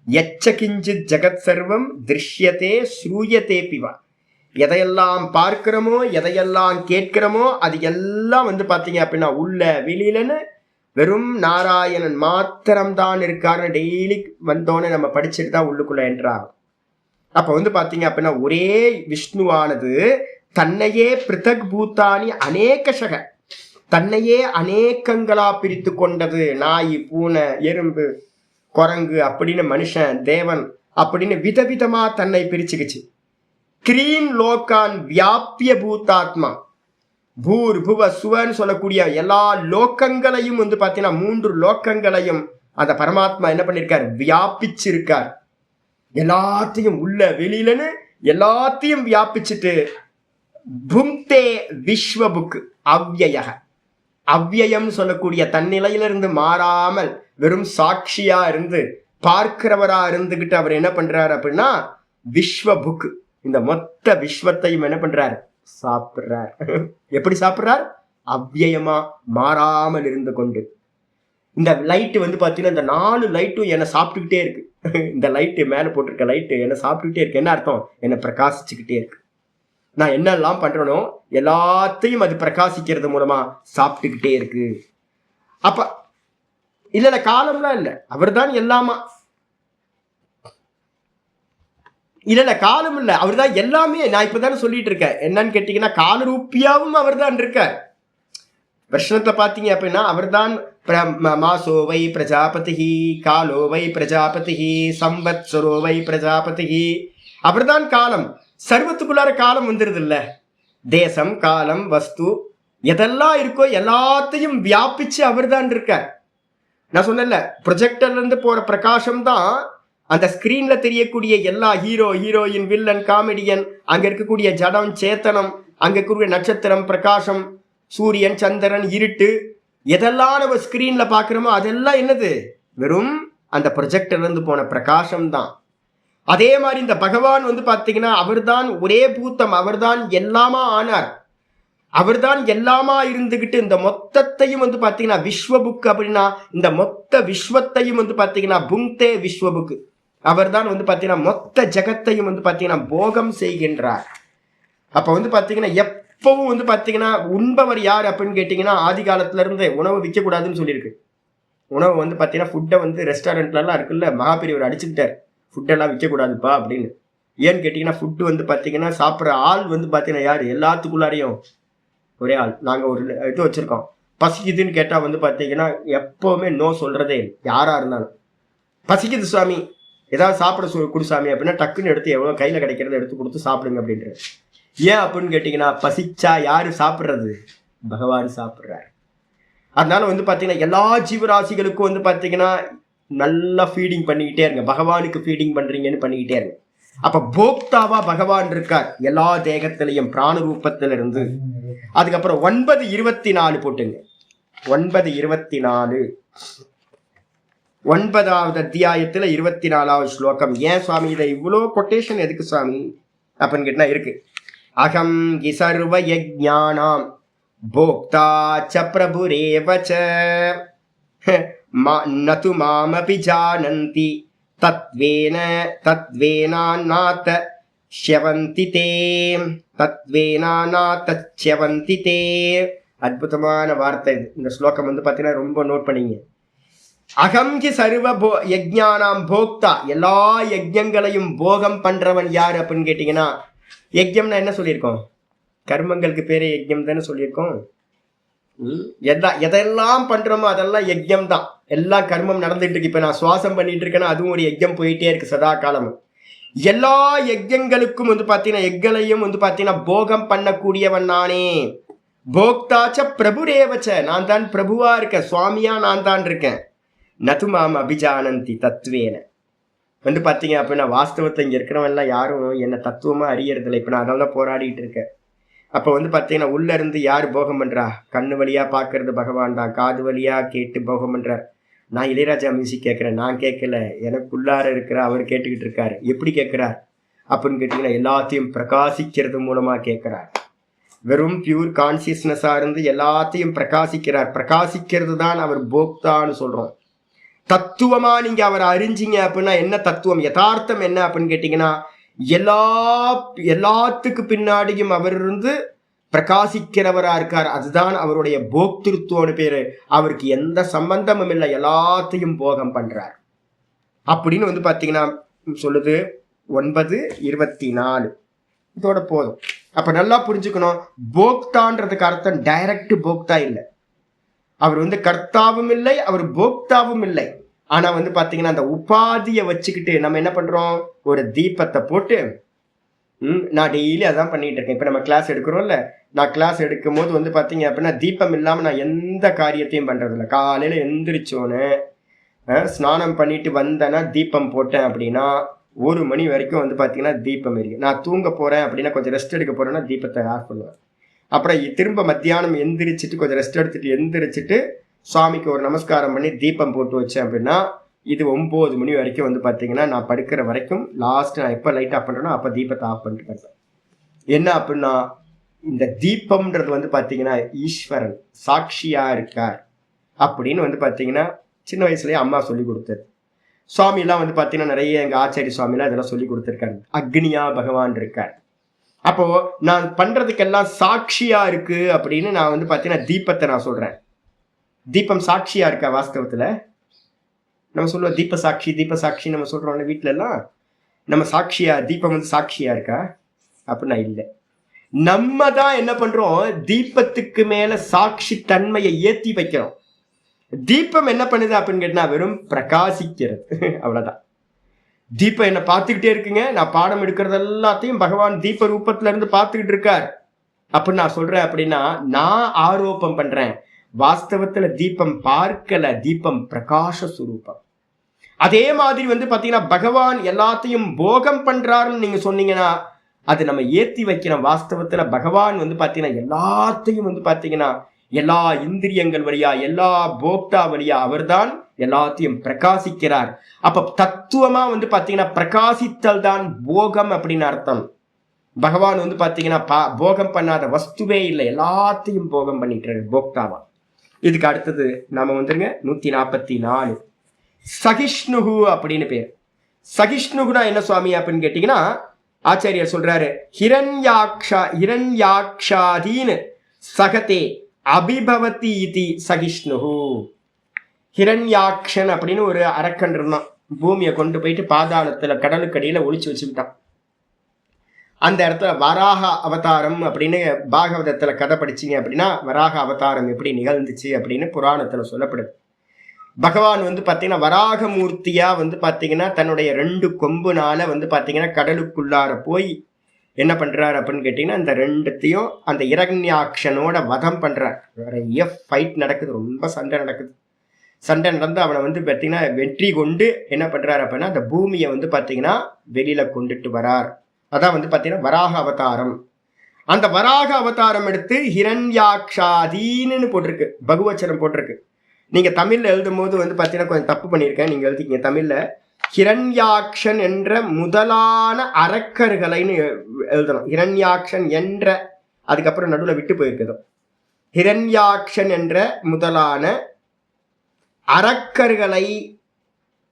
யச்ச கிஞ்சித் ஜெகத் சர்வம் திருஷ்யதே ஸ்ரூயதே பிவா. எதையெல்லாம் பார்க்கிறோமோ எதையெல்லாம் கேட்கிறோமோ அது எல்லாம் வந்து பாத்தீங்க அப்படின்னா உள்ள வெளியிலன்னு வெறும் நாராயணன் மாத்திரம்தான் இருக்காருன்னு டெய்லி வந்தோன்னு நம்ம படிச்சுட்டு தான் உள்ளுக்குள்ள என்றாகும். அப்ப வந்து பாத்தீங்க அப்படின்னா ஒரே விஷ்ணுவானது தன்னையே பிருத்தக் பூத்தானி அநேகஷக, தன்னையே அநேகங்களா பிரித்து கொண்டது. நாய், பூனை, எறும்பு, குரங்கு அப்படின்னு மனுஷன், தேவன் அப்படின்னு விதவிதமா தன்னை பிரிச்சுக்கிச்சு. கிரீன் லோகான் வியாபிய பூதாத்மா, பூர் புவ சுவன்னு சொல்லக்கூடிய எல்லா லோக்கங்களையும் வந்து பாத்தீங்கன்னா 3 லோக்கங்களையும் அந்த பரமாத்மா என்ன பண்ணிருக்கார், வியாபிச்சிருக்கார். எல்லாத்தையும் உள்ள வெளியிலன்னு எல்லாத்தையும் வியாபிச்சுட்டு புங்க்தே விஸ்வபுக் அவ்யய, அவ்யயம் சொல்லக்கூடிய தன்னிலையிலிருந்து மாறாமல் வெறும் சாட்சியா இருந்து பார்க்கிறவரா இருந்துகிட்டு அவர் என்ன பண்றாரு அப்படின்னா விஸ்வபுக், இந்த மொத்த விஸ்வத்தையும் என்ன பண்றாரு, சாப்பிடுறார். எப்படி சாப்பிடுறார், அவ்யயமா மாறாமல் இருந்து கொண்டு. இந்த லைட்டு வந்து பாத்தீங்கன்னா இந்த 4 லைட்டும் என்னை சாப்பிட்டுக்கிட்டே இருக்கு. இந்த லைட்டு மேல போட்டிருக்க லைட்டு என்னை சாப்பிட்டுக்கிட்டே இருக்கு. என்ன அர்த்தம், என்னை பிரகாசிச்சுக்கிட்டே இருக்கு. நான் என்னெல்லாம் பண்றேனோ எல்லாத்தையும் அது பிரகாசிக்கிறது மூலமா சாப்பிட்டுக்கிட்டே இருக்கு. அப்ப இல்ல காலம்லாம் இல்ல, அவர் தான் எல்லாமா. இல்ல காலம் இல்ல, அவர் தான் எல்லாமே. நான் இப்பதானே சொல்லிட்டு இருக்கேன். என்னன்னு கேட்டீங்கன்னா காலரூபியாவும் அவர் தான் இருக்கார். பிரஷ்னத்தை பாத்தீங்க அப்படின்னா அவர் தான் மாசோ வை பிரஜாபதி, காலோ வை பிரஜாபதி, சம்பத்சரோ வை பிரஜாபதி. அவர் தான் காலம். சர்வத்துக்குள்ளார காலம் வந்துருது இல்ல. தேசம், காலம், வஸ்து எதெல்லாம் இருக்கோ எல்லாத்தையும் வியாபிச்சு அவர் தான் இருக்கார். நான் சொன்னேன்ல, ப்ரொஜெக்டர்ல இருந்து போற பிரகாசம் தான் அந்த ஸ்கிரீன்ல தெரியக்கூடிய எல்லா ஹீரோ, ஹீரோயின், வில்லன், காமெடியன், அங்க இருக்கக்கூடிய ஜடம், சேத்தனம், அங்க இருக்கக்கூடிய நட்சத்திரம், பிரகாசம், சூரியன், சந்திரன், இருட்டு, எதெல்லாம் நம்ம ஸ்கிரீன்ல பாக்குறோமோ அதெல்லாம் என்னது, வெறும் அந்த ப்ரொஜெக்டர்ல இருந்து போன பிரகாசம் தான். அதே மாதிரி இந்த பகவான் வந்து பாத்தீங்கன்னா அவர்தான் ஒரே பூத்தம், அவர்தான் எல்லாமா ஆனார். அவர்தான் எல்லாமா இருந்துகிட்டு இந்த மொத்தத்தையும் வந்து பாத்தீங்கன்னா விஸ்வபுக் அப்படின்னா இந்த மொத்த விஸ்வத்தையும் வந்து பாத்தீங்கன்னா புங்க்தே விஸ்வபுக், அவர் தான் வந்து பாத்தீங்கன்னா மொத்த ஜெகத்தையும் வந்து பாத்தீங்கன்னா போகம் செய்கின்றார். அப்ப வந்து பாத்தீங்கன்னா எப்பவும் வந்து பாத்தீங்கன்னா உண்பவர் யார் அப்படின்னு கேட்டீங்கன்னா ஆதி காலத்துல இருந்து உணவு விற்க கூடாதுன்னு சொல்லியிருக்கு. உணவு வந்து பாத்தீங்கன்னா ஃபுட்டை வந்து ரெஸ்டாரண்ட்ல எல்லாம் இருக்குல்ல, மகாபெரியவர் அடிச்சுக்கிட்டார், ஃபுட்டெல்லாம் விற்கக்கூடாதுப்பா அப்படின்னு. ஏன்னு கேட்டீங்கன்னா ஃபுட்டு வந்து பாத்தீங்கன்னா சாப்பிட்ற ஆள் வந்து பாத்தீங்கன்னா யாரு, எல்லாத்துக்குள்ளாரையும் ஒரே ஆள். நாங்க ஒரு இது வச்சிருக்கோம், பசிக்குதுன்னு கேட்டா வந்து பாத்தீங்கன்னா எப்பவுமே நோ சொல்றதே யாரா இருந்தாலும். பசிக்குது சுவாமி, ஏதாவது சாப்பிட குடுசாமி அப்படின்னா டக்குன்னு எடுத்து எவ்வளவு கையில கிடைக்கிறத எடுத்து கொடுத்து சாப்பிடுங்க அப்படின்ற. ஏன் அப்படின்னு கேட்டீங்கன்னா பசிச்சா யாரு சாப்பிடுறது, பகவான் சாப்பிடுறாரு. அதனால வந்து பாத்தீங்கன்னா எல்லா ஜீவராசிகளுக்கும் வந்து பாத்தீங்கன்னா நல்லா ஃபீடிங் பண்ணிக்கிட்டே இருங்க, பகவானுக்கு ஃபீடிங் பண்றீங்கன்னு பண்ணிக்கிட்டே இருங்க. அப்ப போக்தாவா பகவான் இருக்கார் எல்லா தேகத்திலையும் பிராண ரூபத்திலிருந்து. அதுக்கப்புறம் 9:24 போட்டுங்க. 9:24 9வது அத்தியாயத்துல 24வது ஸ்லோகம். ஏன் சுவாமி இதை இவ்வளோ கொட்டேஷன் எதுக்கு சுவாமி அப்படின்னு கேட்டா இருக்கு. அகம் கி சர்வ யஜ்ஞானாம் போக்தா ச பிரபுரேவ ச நது மாமபி ஜானந்தி தத்வேன தத்வேனாநாத ஷ்யவந்தி தே தத்வேனாநாத ஷ்யவந்தி தே. அற்புதமான வார்த்தை இது. இந்த ஸ்லோகம் வந்து பார்த்தீங்கன்னா ரொம்ப நோட் பண்ணிங்க. அகம்கி சர்வ யஜ்ஞானாம் போக்தா, எல்லா யஜ்ஞங்களையும் போகம் பண்றவன் யார் அப்படின்னு கேட்டீங்கன்னா, யஜ்ஞம்னா என்ன சொல்லியிருக்கோம்? கர்மங்களுக்கு பேரே யஜ்ஞம் தானே சொல்லியிருக்கோம். எதெல்லாம் பண்றோமோ அதெல்லாம் யஜ்ஞம் தான். எல்லாம் கர்மம் நடந்துட்டு இருக்கு. இப்ப நான் சுவாசம் பண்ணிட்டு இருக்கேன்னா அதுவும் ஒரு யஜ்ஞம் போயிட்டே இருக்கு சதா காலமும். எல்லா யஜ்ஞங்களுக்கும் வந்து பாத்தீங்கன்னா எங்களையும் வந்து பாத்தீங்கன்னா போகம் பண்ணக்கூடியவன் நானே. போக்தாச்ச பிரபுரேவச்ச, நான் தான் பிரபுவா இருக்கேன், சுவாமியா நான் தான் இருக்கேன். நதுமாம் அபிஜானந்தி தத்துவேன. வந்து பார்த்தீங்க அப்படின்னா வாஸ்தவத்தை இங்கே இருக்கிறவன் எல்லாம் யாரும் என்னை தத்துவமாக அறியறதில்லை. இப்போ நான் அதெல்லாம் போராடிட்டு இருக்கேன். அப்போ வந்து பார்த்தீங்கன்னா உள்ள இருந்து யார் போகம் பண்ணுறா? கண்ணு வழியாக பார்க்கறது பகவான் தான், காது வழியாக கேட்டு போகம் பண்ணுறார். நான் இளையராஜா மியூசிக் கேட்குறேன், நான் கேட்கல, எனக்குள்ளார இருக்கிற அவர் கேட்டுக்கிட்டு இருக்காரு. எப்படி கேட்குறார் அப்படின்னு கேட்டிங்கன்னா எல்லாத்தையும் பிரகாசிக்கிறது மூலமாக கேட்குறார். வெறும் பியூர் கான்சியஸ்னஸாக இருந்து எல்லாத்தையும் பிரகாசிக்கிறார். பிரகாசிக்கிறது தான் அவர் போக்தான்னு சொல்கிறோம். தத்துவமா நீங்க அவரை அறிஞ்சிங்க அப்படின்னா என்ன தத்துவம், யதார்த்தம் என்ன அப்படின்னு கேட்டீங்கன்னா, எல்லாத்துக்கு பின்னாடியும் அவர் இருந்து பிரகாசிக்கிறவரா இருக்கார். அதுதான் அவருடைய போக்திருத்துவம்னு பேரு. அவருக்கு எந்த சம்பந்தமும் இல்லை, எல்லாத்தையும் போகம் பண்றார் அப்படின்னு வந்து பாத்தீங்கன்னா சொல்லுது 9:24. இதோட போதும். அப்ப நல்லா புரிஞ்சுக்கணும், போக்தான்றதுக்கு அர்த்தம் டைரக்ட் போக்தா இல்லை. அவர் வந்து கர்த்தாவும் இல்லை, அவர் போக்தாவும் இல்லை. ஆனா வந்து பாத்தீங்கன்னா அந்த உபாதியை வச்சுக்கிட்டு நம்ம என்ன பண்றோம், ஒரு தீபத்தை போட்டு நான் டெய்லி அதான் பண்ணிட்டு இருக்கேன். இப்ப நம்ம கிளாஸ் எடுக்கிறோம்ல, நான் கிளாஸ் எடுக்கும் போது வந்து பாத்தீங்க அப்படின்னா தீபம் இல்லாம நான் எந்த காரியத்தையும் பண்றதில்ல. காலையில எந்திரிச்சோன்னு ஸ்நானம் பண்ணிட்டு வந்தேன்னா தீபம் போட்டேன் அப்படின்னா 1 மணி வரைக்கும் வந்து பாத்தீங்கன்னா தீபம் இருக்கு. நான் தூங்க போறேன் அப்படின்னா கொஞ்சம் ரெஸ்ட் எடுக்க போறேன்னா தீபத்தை ஆஃப் பண்ணுவேன். அப்புறம் திரும்ப மத்தியானம் எந்திரிச்சிட்டு கொஞ்சம் ரெஸ்ட் எடுத்துட்டு எந்திரிச்சிட்டு சுவாமிக்கு ஒரு நமஸ்காரம் பண்ணி தீபம் போட்டு வச்சேன் அப்படின்னா இது 9 மணி வரைக்கும் வந்து பார்த்தீங்கன்னா நான் படுக்கிற வரைக்கும் லாஸ்ட் நான் எப்போ லைட் ஆஃப் பண்ணுறேனோ அப்போ தீபத்தை ஆஃப் பண்ணிட்டு படுப்பேன். என்ன அப்படின்னா இந்த தீபம்ன்றது வந்து பார்த்தீங்கன்னா ஈஸ்வரன் சாட்சியாக இருக்கார் அப்படின்னு வந்து பார்த்தீங்கன்னா சின்ன வயசுலேயே அம்மா சொல்லி கொடுத்தது. சுவாமிலாம் வந்து பார்த்தீங்கன்னா நிறைய எங்கள் ஆச்சாரிய சுவாமிலாம் இதெல்லாம் சொல்லி கொடுத்துருக்காரு. அக்னியா பகவான் இருக்கார். அப்போ நான் பண்றதுக்கெல்லாம் சாட்சியா இருக்கு அப்படின்னு நான் வந்து பார்த்தீங்கன்னா தீபத்தை நான் சொல்றேன். தீபம் சாட்சியா இருக்கா? வாஸ்தவத்துல நம்ம சொல்லுவோம் தீப சாட்சி நம்ம சொல்றோம்ல வீட்டுல எல்லாம், நம்ம சாட்சியா, தீபம் வந்து சாட்சியா இருக்கா அப்படின்னா இல்லை. நம்ம தான் என்ன பண்றோம், தீபத்துக்கு மேல சாட்சி தன்மையை ஏத்தி வைக்கிறோம். தீபம் என்ன பண்ணுது அப்படின்னு கேட்டா வெறும் பிரகாசிக்கிறது, அவ்வளவுதான். தீபம் என்ன பார்த்துக்கிட்டே இருக்குங்க. நான் பாடம் எடுக்கிறது எல்லாத்தையும் பகவான் தீப ரூபத்துல இருந்து பார்த்துக்கிட்டு இருக்கார் அப்படின்னு நான் சொல்றேன். அப்படின்னா நான் ஆரோப்பம் பண்றேன். வாஸ்தவத்துல தீபம் பார்க்கல, தீபம் பிரகாச சுரூபம். அதே மாதிரி வந்து பாத்தீங்கன்னா பகவான் எல்லாத்தையும் போகம் பண்றாருன்னு நீங்க சொன்னீங்கன்னா அது நம்ம ஏத்தி வைக்கிறோம். வாஸ்தவத்துல பகவான் வந்து பாத்தீங்கன்னா எல்லாத்தையும் வந்து பாத்தீங்கன்னா எல்லா இந்திரியங்கள் வழியா, எல்லா போக்தா வழியா அவர்தான் எல்லாத்தையும் பிரகாசிக்கிறார். அப்ப தத்துவமா வந்து பாத்தீங்கன்னா பிரகாசித்தல் தான் போகம் அப்படின்னு அர்த்தம். பகவான் வந்து பாத்தீங்கன்னா போகம் பண்ணாத வஸ்துவே இல்லை, எல்லாத்தையும் போகம் பண்ணிட்டு போக்தாவா. இதுக்கு அடுத்தது நாம வந்துருங்க 144 சகிஷ்ணுகு அப்படின்னு பேர். சகிஷ்ணுகுனா என்ன சுவாமி அப்படின்னு கேட்டீங்கன்னா ஆச்சாரியர் சொல்றாரு, ஹிரண்யாக்ஷாதீன் சகதே அபிபவதி இதி சகிஷ்ணுகு. ஹிரண்யாக்ஷன் அப்படின்னு ஒரு அரக்கன் இருந்தான். பூமியை கொண்டு போயிட்டு பாதாளத்துல கடலுக்கடியில ஒளிச்சு வச்சுக்கிட்டான். அந்த இடத்துல வராக அவதாரம் அப்படின்னு பாகவதத்துல கதை படிச்சிங்க அப்படின்னா வராக அவதாரம் எப்படி நிகழ்ந்துச்சு அப்படின்னு புராணத்துல சொல்லப்படுது. பகவான் வந்து பார்த்தீங்கன்னா வராக மூர்த்தியா வந்து பார்த்தீங்கன்னா தன்னுடைய 2 கொம்புனால வந்து பார்த்தீங்கன்னா கடலுக்குள்ளார போய் என்ன பண்றாரு அப்படின்னு கேட்டீங்கன்னா இந்த 2த்தையும் அந்த இரண்யாக்ஷனோட வதம் பண்றார். நிறைய ஃபைட் நடக்குது, ரொம்ப சண்டை நடக்குது. சண்டை நடந்து அவனை வந்து பார்த்தீங்கன்னா வெற்றி கொண்டு என்ன பண்றாரு அப்படின்னா அந்த பூமியை வந்து பார்த்தீங்கன்னா வெளியில கொண்டுட்டு வரார். அதான் வந்து பார்த்தீங்கன்னா வராக அவதாரம். அந்த வராக அவதாரம் எடுத்து ஹிரண்யாக்ஷாதீன்னு போட்டிருக்கு, பகுவச்சனம் போட்டிருக்கு. நீங்க தமிழ்ல எழுதும் போது வந்து பார்த்தீங்கன்னா கொஞ்சம் தப்பு பண்ணியிருக்கேன். நீங்க எழுதிக்கீங்க தமிழ்ல ஹிரண்யாக்ஷன் என்ற முதலான அரக்கர்களைன்னு எழுதணும். ஹிரண்யாக்ஷன் என்ற, அதுக்கப்புறம் நடுவில் விட்டு போயிருக்குதோ. ஹிரண்யாக்ஷன் என்ற முதலான அரக்கர்களை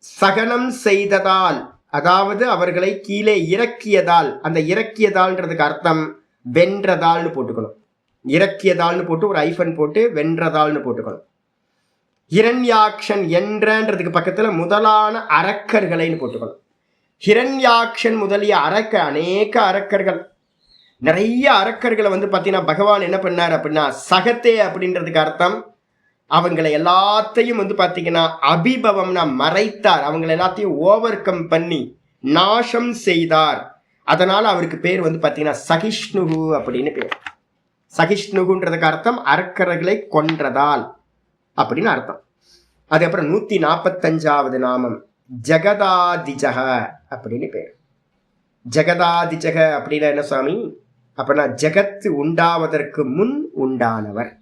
சகனம் செய்ததால், அதாவது அவர்களை கீழே இறக்கியதால். அந்த இறக்கியதால்ன்றதுக்கு அர்த்தம் வென்றதால்னு போட்டுக்கணும். இறக்கியதால்னு போட்டு ஒரு ஐஃபன் போட்டு வென்றதால்னு போட்டுக்கணும். ஹிரண்யாக்ஷன் என்றன்றதுக்கு பக்கத்துல முதலான அரக்கர்களைன்னு போட்டுக்கணும். ஹிரண்யாக்ஷன் முதலிய அநேக அரக்கர்கள், நிறைய அரக்கர்களை பார்த்தீங்கன்னா பகவான் என்ன பண்ணார் அப்படின்னா, சகத்தே அப்படின்றதுக்கு அர்த்தம் அவங்களை எல்லாத்தையும் பார்த்தீங்கன்னா அபிபவம்னா மறைத்தார். அவங்களை எல்லாத்தையும் ஓவர் கம் பண்ணி நாசம் செய்தார். அதனால அவருக்கு பேர் பார்த்தீங்கன்னா சகிஷ்ணுகு அப்படின்னு பேர். சகிஷ்ணுகுன்றதுக்கு அர்த்தம் அரக்கர்களை கொன்றதால் அப்படின்னு அர்த்தம். அதுக்கப்புறம் 145வது நாமம் ஜெகதாதிஜக அப்படின்னு பேர். ஜெகதாதிஜக அப்படின்னா என்ன சுவாமி அப்படின்னா, ஜெகத்து உண்டாவதற்கு முன் உண்டானவர்.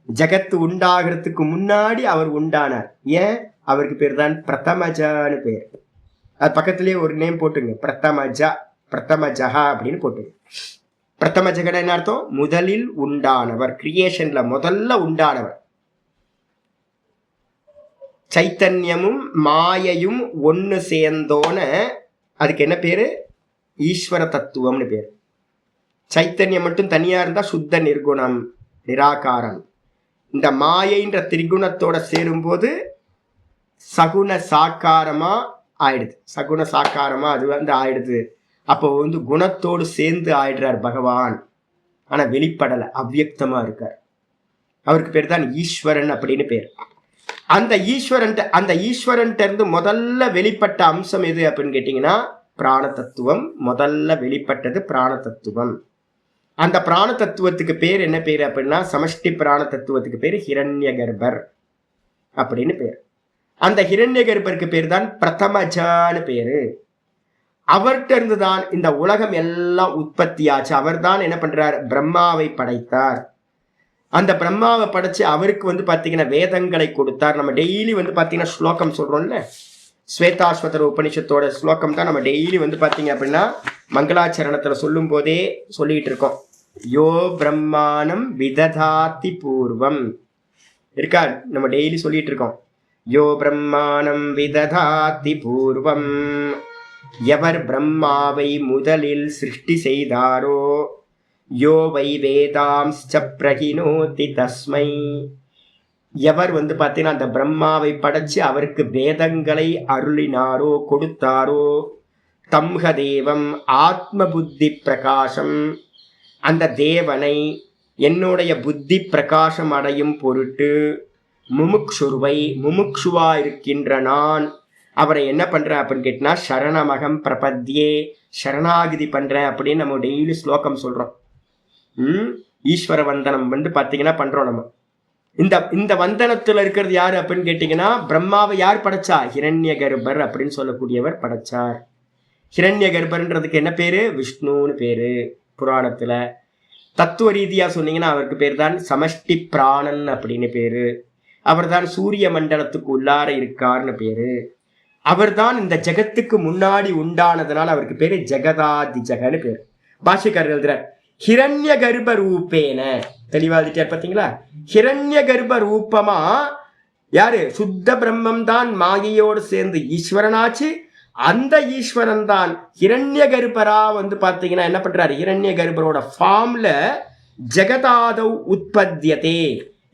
ஜெகத்து உண்டாகிறதுக்கு முன்னாடி அவர் உண்டானார். ஏன்? அவருக்கு பேர் தான் பிரதமஜான்னு பேர். அது பக்கத்திலேயே ஒரு நேம் போட்டுங்க, பிரதமஜா, பிரதமஜஹா அப்படின்னு போட்டுங்க. பிரதமஜகன என்ன அர்த்தம்? முதலில் உண்டானவர், கிரியேஷன்ல முதல்ல உண்டானவர். சைத்தன்யமும் மாயையும் ஒன்று சேர்ந்தோன அதுக்கு என்ன பேரு? ஈஸ்வர தத்துவம்னு பேர். சைத்தன்யம் மட்டும் தனியா இருந்தா சுத்த நிர்குணம், நிராகாரம். இந்த மாயைன்ற திரிகுணத்தோட சேரும்போது சகுண சாக்காரமா ஆயிடுது. சகுண சாக்காரமா அது ஆயிடுது. அப்போ குணத்தோடு சேர்ந்து ஆயிடுறார் பகவான். ஆனா வெளிப்படலை, அவ்வியக்தமா இருக்கார். அவருக்கு பேர் தான் ஈஸ்வரன் அப்படின்னு பேர். அந்த ஈஸ்வரன் இருந்து முதல்ல வெளிப்பட்ட அம்சம் எது அப்படின்னு கேட்டீங்கன்னா பிராண தத்துவம். முதல்ல வெளிப்பட்டது பிராண தத்துவம். அந்த பிராண தத்துவத்துக்கு பேர் என்ன பேர் அப்படின்னா, சமஷ்டி பிராண தத்துவத்துக்கு பேர் ஹிரண்ய கர்ப்பர் அப்படின்னு பேர். அந்த ஹிரண்ய கர்ப்பருக்கு பேர் தான் பிரதமஜான்னு பேரு. அவர்கிட்ட இருந்து தான் இந்த உலகம் எல்லாம் உற்பத்தி ஆச்சு. அவர் தான் என்ன பண்றார்? பிரம்மாவை படைத்தார். அந்த பிரம்மாவை படைச்சு அவருக்கு பார்த்தீங்கன்னா வேதங்களை கொடுத்தார். நம்ம டெய்லி பார்த்தீங்கன்னா ஸ்லோகம் சொல்றோம்ல, ஸ்வேதாஸ்வதர உபனிஷத்தோட ஸ்லோகம் தான் நம்ம டெய்லி பார்த்தீங்க அப்படின்னா மங்களாச்சரணத்துல சொல்லும் போதே சொல்லிட்டு இருக்கோம். யோ பிரம்மானம் விததாதி பூர்வம் இருக்கா? நம்ம டெய்லி சொல்லிட்டு இருக்கோம். யோ பிரம்மானம் விததாதி பூர்வம், எவர் பிரம்மாவை முதலில் சிருஷ்டி செய்தாரோ, யோ வை வேதாம்ஸ்ச பிரகினோதி தஸ்மை, எவர் பார்த்தீங்கன்னா அந்த பிரம்மாவை படைச்சு அவருக்கு வேதங்களை அருளினாரோ கொடுத்தாரோ, தம்ஹ தேவம் ஆத்ம புத்தி பிரகாசம், அந்த தேவனை என்னுடைய புத்தி பிரகாசம் அடையும் பொருட்டு முமுக்ஷுருவை, முமுக்ஷுவா இருக்கின்ற நான் அவரை என்ன பண்றேன் அப்படின்னு கேட்டினா சரணமகம் பிரபத்யே, சரணாகிதி பண்றேன் அப்படின்னு நம்ம டெய்லி ஸ்லோகம் சொல்றோம். ஈஸ்வர வந்தனம் பார்த்தீங்கன்னா பண்றோம் நம்ம. இந்த வந்தனத்துல இருக்கிறது யாரு அப்படின்னு கேட்டீங்கன்னா, பிரம்மாவை யார் படைச்சா? ஹிரண்ய கர்ப்பர் அப்படின்னு சொல்லக்கூடியவர் படைச்சார். ஹிரண்ய கர்ப்பர்ன்றதுக்கு என்ன பேரு? விஷ்ணுன்னு பேரு புராணத்துல. தத்துவ ரீதியா சொன்னீங்கன்னா அவருக்கு பேர் தான் சமஷ்டி பிராணன் அப்படின்னு பேரு. அவர் தான் சூரிய மண்டலத்துக்கு உள்ளார இருக்கார்னு பேரு. அவர் தான் இந்த ஜெகத்துக்கு முன்னாடி உண்டானதுனால அவருக்கு பேரு ஜெகதாதிஜகன்னு பேரு. பாஷிக்காரர் எழுதுறார், ஹிரண்ய கர்ப்ப ரூபேன. தெளிவாதிட்டார் பார்த்தீங்களா? ஹிரண்ய கர்ப்ப ரூபமா யாரு? சுத்த பிரம்மம் தான் மாயையோடு சேர்ந்து ஈஸ்வரனாச்சு. அந்த ஈஸ்வரன் தான் ஹிரண்ய கர்ப்பரா பார்த்தீங்கன்னா என்ன பண்றாரு? ஹிரண்ய கர்ப்பரோட ஃபார்ம்ல ஜெகதாதவ் உற்பத்தியதே,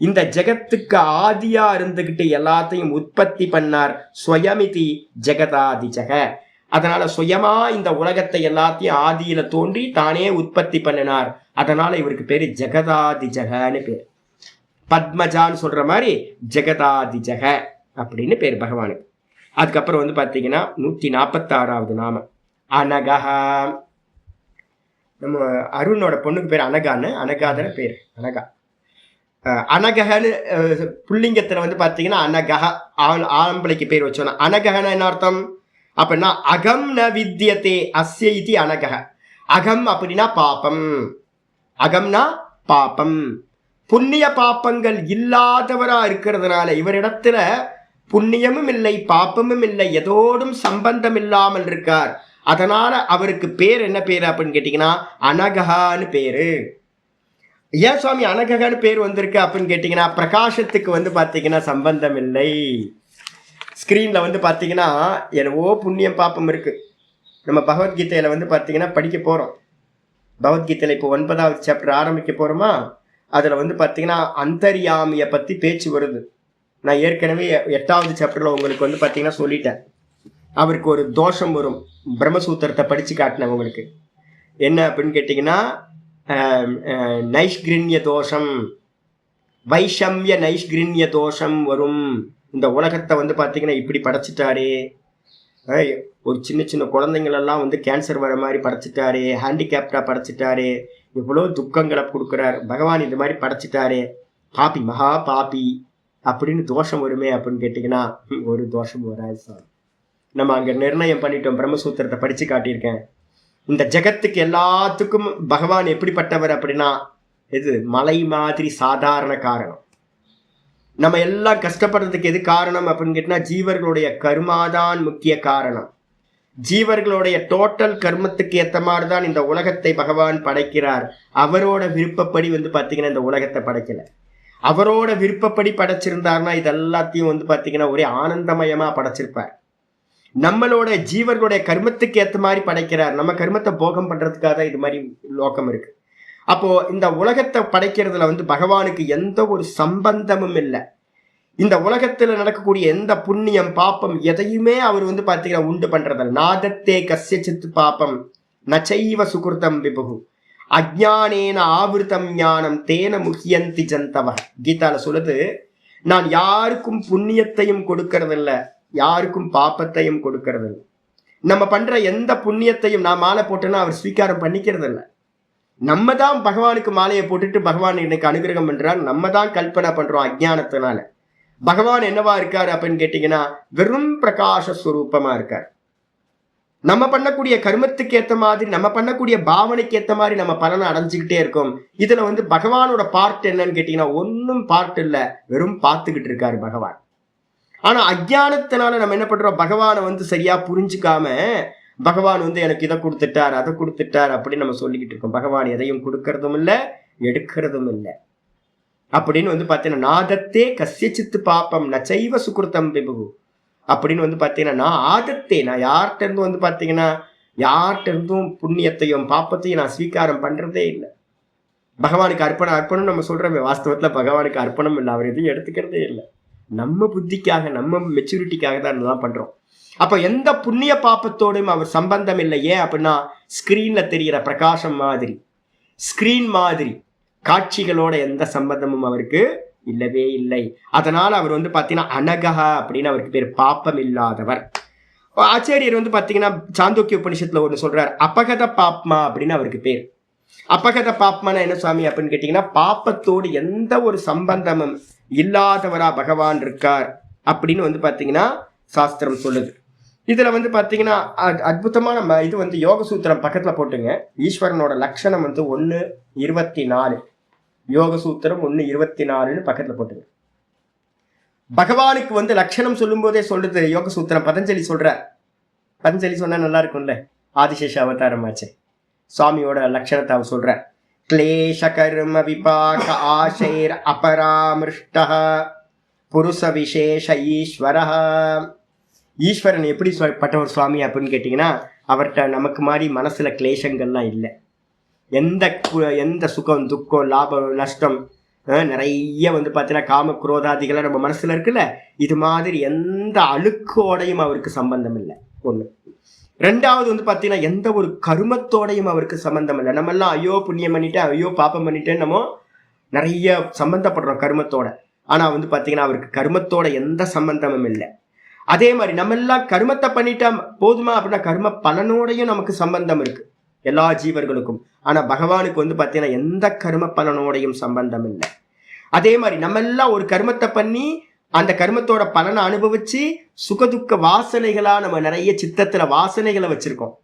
இந்த ஜெகத்துக்கு ஆதியா இருந்துகிட்டு எல்லாத்தையும் உற்பத்தி பண்ணார். ஸ்வயமிதி ஜெகதாதிஜக. அதனால சுயமா இந்த உலகத்தை எல்லாத்தையும் ஆதியில தோன்றி தானே உற்பத்தி பண்ணினார். அதனால இவருக்கு பேரு ஜெகதாதிஜகன்னு பேர். பத்மஜான்னு சொல்ற மாதிரி ஜெகதாதிஜக அப்படின்னு பேர் பகவானுக்கு. அதுக்கப்புறம் பார்த்தீங்கன்னா 146வது நாமம் அனகா. நம்ம அருணோட பொண்ணுக்கு பேர் அனகான்னு, அனகாதான பேர் அனகா. அனகன்னு புல்லிங்கத்துல பார்த்தீங்கன்னா அனகா ஆம்பளைக்கு பேர் வச்சோன்னா. அனகன்னா என்ன அர்த்தம் அப்படின்னா, அகம் ந வித்யதே அஸ்ய இதி அனகஹ. அகம் அப்படின்னா பாபம், அகம்னா பாபம். புண்ணிய பாப்பங்கள் இல்லாதவரா இருக்கிறதுனால இவரிடத்துல புண்ணியமும் இல்லை பாப்பமும் இல்லை, எதோடும் சம்பந்தம் இல்லாமல் இருக்கார். அதனால அவருக்கு பேர் என்ன பேரு அப்படின்னு கேட்டீங்கன்னா அனகஹான்னு பேரு. ஏன் சுவாமி அனகஹான்னு பேர் வந்திருக்கு அப்படின்னு கேட்டீங்கன்னா, பிரகாசத்துக்கு பார்த்தீங்கன்னா சம்பந்தம் இல்லை. ஸ்கிரீன்ல வந்து பாத்தீங்கன்னா என்னவோ புண்ணியம் பாப்பம் இருக்கு. நம்ம பகவத்கீதையில வந்து பாத்தீங்கன்னா படிக்க போறோம். பகவத்கீதையில இப்போ 9வது சாப்டர் ஆரம்பிக்க போறோமா, அதுல வந்து பாத்தீங்கன்னா அந்தர்யாமிய பத்தி பேச்சு வருது. நான் ஏற்கனவே 8வது சாப்டர்ல உங்களுக்கு வந்து பாத்தீங்கன்னா சொல்லிட்டேன். அவருக்கு ஒரு தோஷம் வரும். பிரம்மசூத்திரத்தை படிச்சு காட்டினேன் உங்களுக்கு. என்ன அப்படின்னு கேட்டீங்கன்னா நைஷ்கிரண்ய தோஷம், வைஷம்ய நைஷ்கிரண்ய தோஷம் வரும். இந்த உலகத்தை வந்து பாத்தீங்கன்னா இப்படி படைச்சிட்டாரே, ஒரு சின்ன சின்ன குழந்தைங்களெல்லாம் வந்து கேன்சர் வர மாதிரி படைச்சிட்டாரே, ஹேண்டிகேப்டா படைச்சிட்டாரே, இவ்வளோ துக்கங்களை கொடுக்குறாரு பகவான், இந்த மாதிரி படைச்சிட்டாரே, பாப்பி மகா பாப்பி அப்படின்னு தோஷம் வருமே அப்படின்னு கேட்டிங்கன்னா ஒரு தோஷம் வராது சார். நம்ம அங்கே நிர்ணயம் பண்ணிட்டோம். பிரம்மசூத்திரத்தை படித்து காட்டியிருக்கேன். இந்த ஜெகத்துக்கு எல்லாத்துக்கும் பகவான் எப்படிப்பட்டவர் அப்படின்னா, இது மலை மாதிரி சாதாரண காரணம். நம்ம எல்லாம் கஷ்டப்படுறதுக்கு எது காரணம் அப்படின்னு கேட்டினா, ஜீவர்களுடைய கர்மாதான் முக்கிய காரணம். ஜீவர்களுடைய டோட்டல் கர்மத்துக்கு ஏற்ற மாதிரி தான் இந்த உலகத்தை பகவான் படைக்கிறார். அவரோட விருப்பப்படி வந்து பார்த்தீங்கன்னா இந்த உலகத்தை படைக்கல. அவரோட விருப்பப்படி படைச்சிருந்தார்னா இதெல்லாத்தையும் வந்து பார்த்தீங்கன்னா ஒரே ஆனந்தமயமா படைச்சிருப்பார். நம்மளோட ஜீவர்களுடைய கர்மத்துக்கு ஏற்ற மாதிரி படைக்கிறார். நம்ம கர்மத்தை போகம் பண்றதுக்காக தான் இது மாதிரி லோகம் இருக்கு. அப்போ இந்த உலகத்தை படைக்கிறதுல வந்து பகவானுக்கு எந்த ஒரு சம்பந்தமும் இல்லை. இந்த உலகத்துல நடக்கக்கூடிய எந்த புண்ணியம் பாப்பம் எதையுமே அவர் வந்து பாத்தீங்கன்னா உண்டு பண்றதில்ல. நாதத்தே கஸ்யசித் பாப்பம் நச்சைவ சுகிருதம் விபுகு அஜ்ஞானேன ஆவிருத்தம் ஞானம் தேன முக்கியந்தி ஜந்தவ. கீதால சொல்லுது, நான் யாருக்கும் புண்ணியத்தையும் கொடுக்கறதில்ல, யாருக்கும் பாப்பத்தையும் கொடுக்கறதில்ல. நம்ம பண்ற எந்த புண்ணியத்தையும் நான் மாலை போட்டேன்னா அவர் ஸ்வீகாரம் பண்ணிக்கிறது இல்லை. நம்ம தான் பகவானுக்கு மாலையை போட்டுட்டு பகவான் இன்னைக்கு அனுகிரகம் பண்றார். நம்ம தான் கல்பனை பண்றோம் அஜ்ஞானத்தினால. பகவான் என்னவா இருக்காரு அப்படின்னு கேட்டீங்கன்னா வெறும் பிரகாச ஸ்வரூபமா இருக்கார். நம்ம பண்ணக்கூடிய கர்மத்துக்கு ஏற்ற மாதிரி, நம்ம பண்ணக்கூடிய பாவனைக்கு ஏற்ற மாதிரி நம்ம பலனை அடைஞ்சுக்கிட்டே இருக்கோம். இதுல வந்து பகவானோட பார்ட் என்னன்னு கேட்டீங்கன்னா ஒன்னும் பார்ட் இல்லை, வெறும் பார்த்துக்கிட்டு இருக்காரு பகவான். ஆனா அஜ்ஞானத்தினால நம்ம என்ன பண்றோம், பகவானை வந்து சரியா புரிஞ்சுக்காம பகவான் வந்து எனக்கு இதை கொடுத்துட்டார் அதை கொடுத்துட்டார் அப்படின்னு நம்ம சொல்லிக்கிட்டு இருக்கோம். பகவான் எதையும் கொடுக்கறதும் இல்லை எடுக்கிறதும் இல்லை அப்படின்னு வந்து பார்த்தீங்கன்னா நாதத்தே கஸ்யசித்து பாப்பம் நச்சைவ சுகிருதம் விபுகு அப்படின்னு வந்து பார்த்தீங்கன்னா நான் ஆதத்தே, நான் யார்கிட்ட இருந்தும் வந்து பார்த்தீங்கன்னா யார்கிட்ட இருந்தும் புண்ணியத்தையும் பாப்பத்தையும் நான் ஸ்வீகாரம் பண்றதே இல்லை. பகவானுக்கு அர்ப்பணம் நம்ம சொல்றோமே, வாஸ்தவத்துல பகவானுக்கு அர்ப்பணம் இல்லை, அவர் எதையும் எடுத்துக்கிறதே இல்லை. நம்ம புத்திக்காக நம்ம மெச்சூரிட்டிக்காக தான் இதெல்லாம் பண்றோம். அப்ப எந்த புண்ணிய பாப்பத்தோடும் அவர் சம்பந்தம் இல்லை. ஏன் அப்படின்னா ஸ்கிரீன்ல தெரிகிற பிரகாசம் மாதிரி, ஸ்கிரீன் மாதிரி காட்சிகளோட எந்த சம்பந்தமும் அவருக்கு இல்லவே இல்லை. அதனால அவர் வந்து பாத்தீங்கன்னா அனகஹா அப்படின்னு அவருக்கு பேர், பாப்பம் இல்லாதவர். ஆச்சாரியர் வந்து பாத்தீங்கன்னா சாந்தோக்கிய உபனிஷத்துல ஒன்று சொல்றார், அபகத பாப்மா அப்படின்னு அவருக்கு பேர். அபகத பாப்மான என்ன சுவாமி அப்படின்னு கேட்டீங்கன்னா பாப்பத்தோடு எந்த ஒரு சம்பந்தமும் இல்லாதவரா பகவான் இருக்கார் அப்படின்னு வந்து பாத்தீங்கன்னா சாஸ்திரம் சொல்லுது. இதுல வந்து பாத்தீங்கன்னா அற்புதமான இது வந்து யோக சூத்திரம் பக்கத்துல போட்டுங்க. ஈஸ்வரனோட லட்சணம் வந்து 1:24, யோக சூத்திரம் 1:24 பக்கத்துல போட்டுங்க. பகவானுக்கு வந்து லட்சணம் சொல்லும் போதே சொல்லுது யோக சூத்திரம். பதஞ்சலி சொல்ற, பதஞ்சலி சொன்னா நல்லா இருக்கும்ல, ஆதிசேஷ அவதாரமாச்சு. சுவாமியோட லட்சணத்தை அவர் சொல்ற, கிளேஷ கர்ம விபாக ஆசைர் அபராமிருஷ்ட புருஷ விசேஷ ஈஸ்வர. ஈஸ்வரன் எப்படி பட்டவர் சுவாமி அப்படின்னு கேட்டிங்கன்னா அவர்கிட்ட நமக்கு மாதிரி மனசுல கிளேஷங்கள்லாம் இல்லை. எந்த சுகம் துக்கம் லாபம் நஷ்டம் நிறைய வந்து பார்த்தீங்கன்னா காம குரோதாதிகளாக நம்ம மனசுல இருக்குல்ல, இது மாதிரி எந்த அழுக்கோடையும் அவருக்கு சம்பந்தம் இல்லை. ஒன்று. ரெண்டாவது வந்து பார்த்தீங்கன்னா எந்த ஒரு கருமத்தோடையும் அவருக்கு சம்பந்தம் இல்லை. நம்ம எல்லாம் ஐயோ புண்ணியம் பண்ணிட்டேன், ஐயோ பாப்பம் பண்ணிட்டேன்னு நம்ம நிறைய சம்பந்தப்படுறோம் கருமத்தோட. ஆனால் வந்து பார்த்தீங்கன்னா அவருக்கு கருமத்தோட எந்த சம்பந்தமும் இல்லை. அதே மாதிரி நம்ம எல்லாம் கர்மத்தை பண்ணிட்டா போதுமா அப்படின்னா கர்ம பலனோடையும் நமக்கு சம்பந்தம் இருக்கு எல்லா ஜீவர்களுக்கும். ஆனா பகவானுக்கு வந்து பார்த்தீங்கன்னா எந்த கர்ம பலனோடையும் சம்பந்தம் இல்லை. அதே மாதிரி நம்ம எல்லாம் ஒரு கர்மத்தை பண்ணி அந்த கர்மத்தோட பலனை அனுபவிச்சு சுகதுக்க வாசனைகளா நம்ம நிறைய சித்தத்துல வாசனைகளை வச்சிருக்கோம்.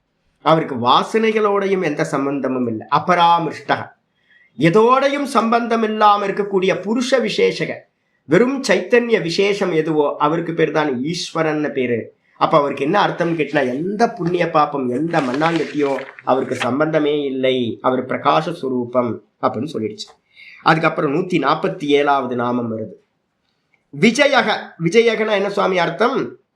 அவருக்கு வாசனைகளோடையும் எந்த சம்பந்தமும் இல்லை. அபராமிருஷ்ட, எதோடையும் சம்பந்தம் இல்லாம இருக்கக்கூடிய புருஷ விசேஷக, வெறும் சைத்தன்ய விசேஷம் எதுவோ அவருக்கு பேர் தான் ஈஸ்வரன் பேரு. அப்ப அவருக்கு என்ன அர்த்தம் கேட்டினா எந்த புண்ணிய பாப்பம் எந்த மண்ணாங்கட்டியோ அவருக்கு சம்பந்தமே இல்லை, அவர் பிரகாச சுரூபம் அப்படின்னு சொல்லிடுச்சு. அதுக்கப்புறம் 147வது நாமம் வருது, விஜயக. விஜயகனா என்ன சுவாமி அர்த்தம்?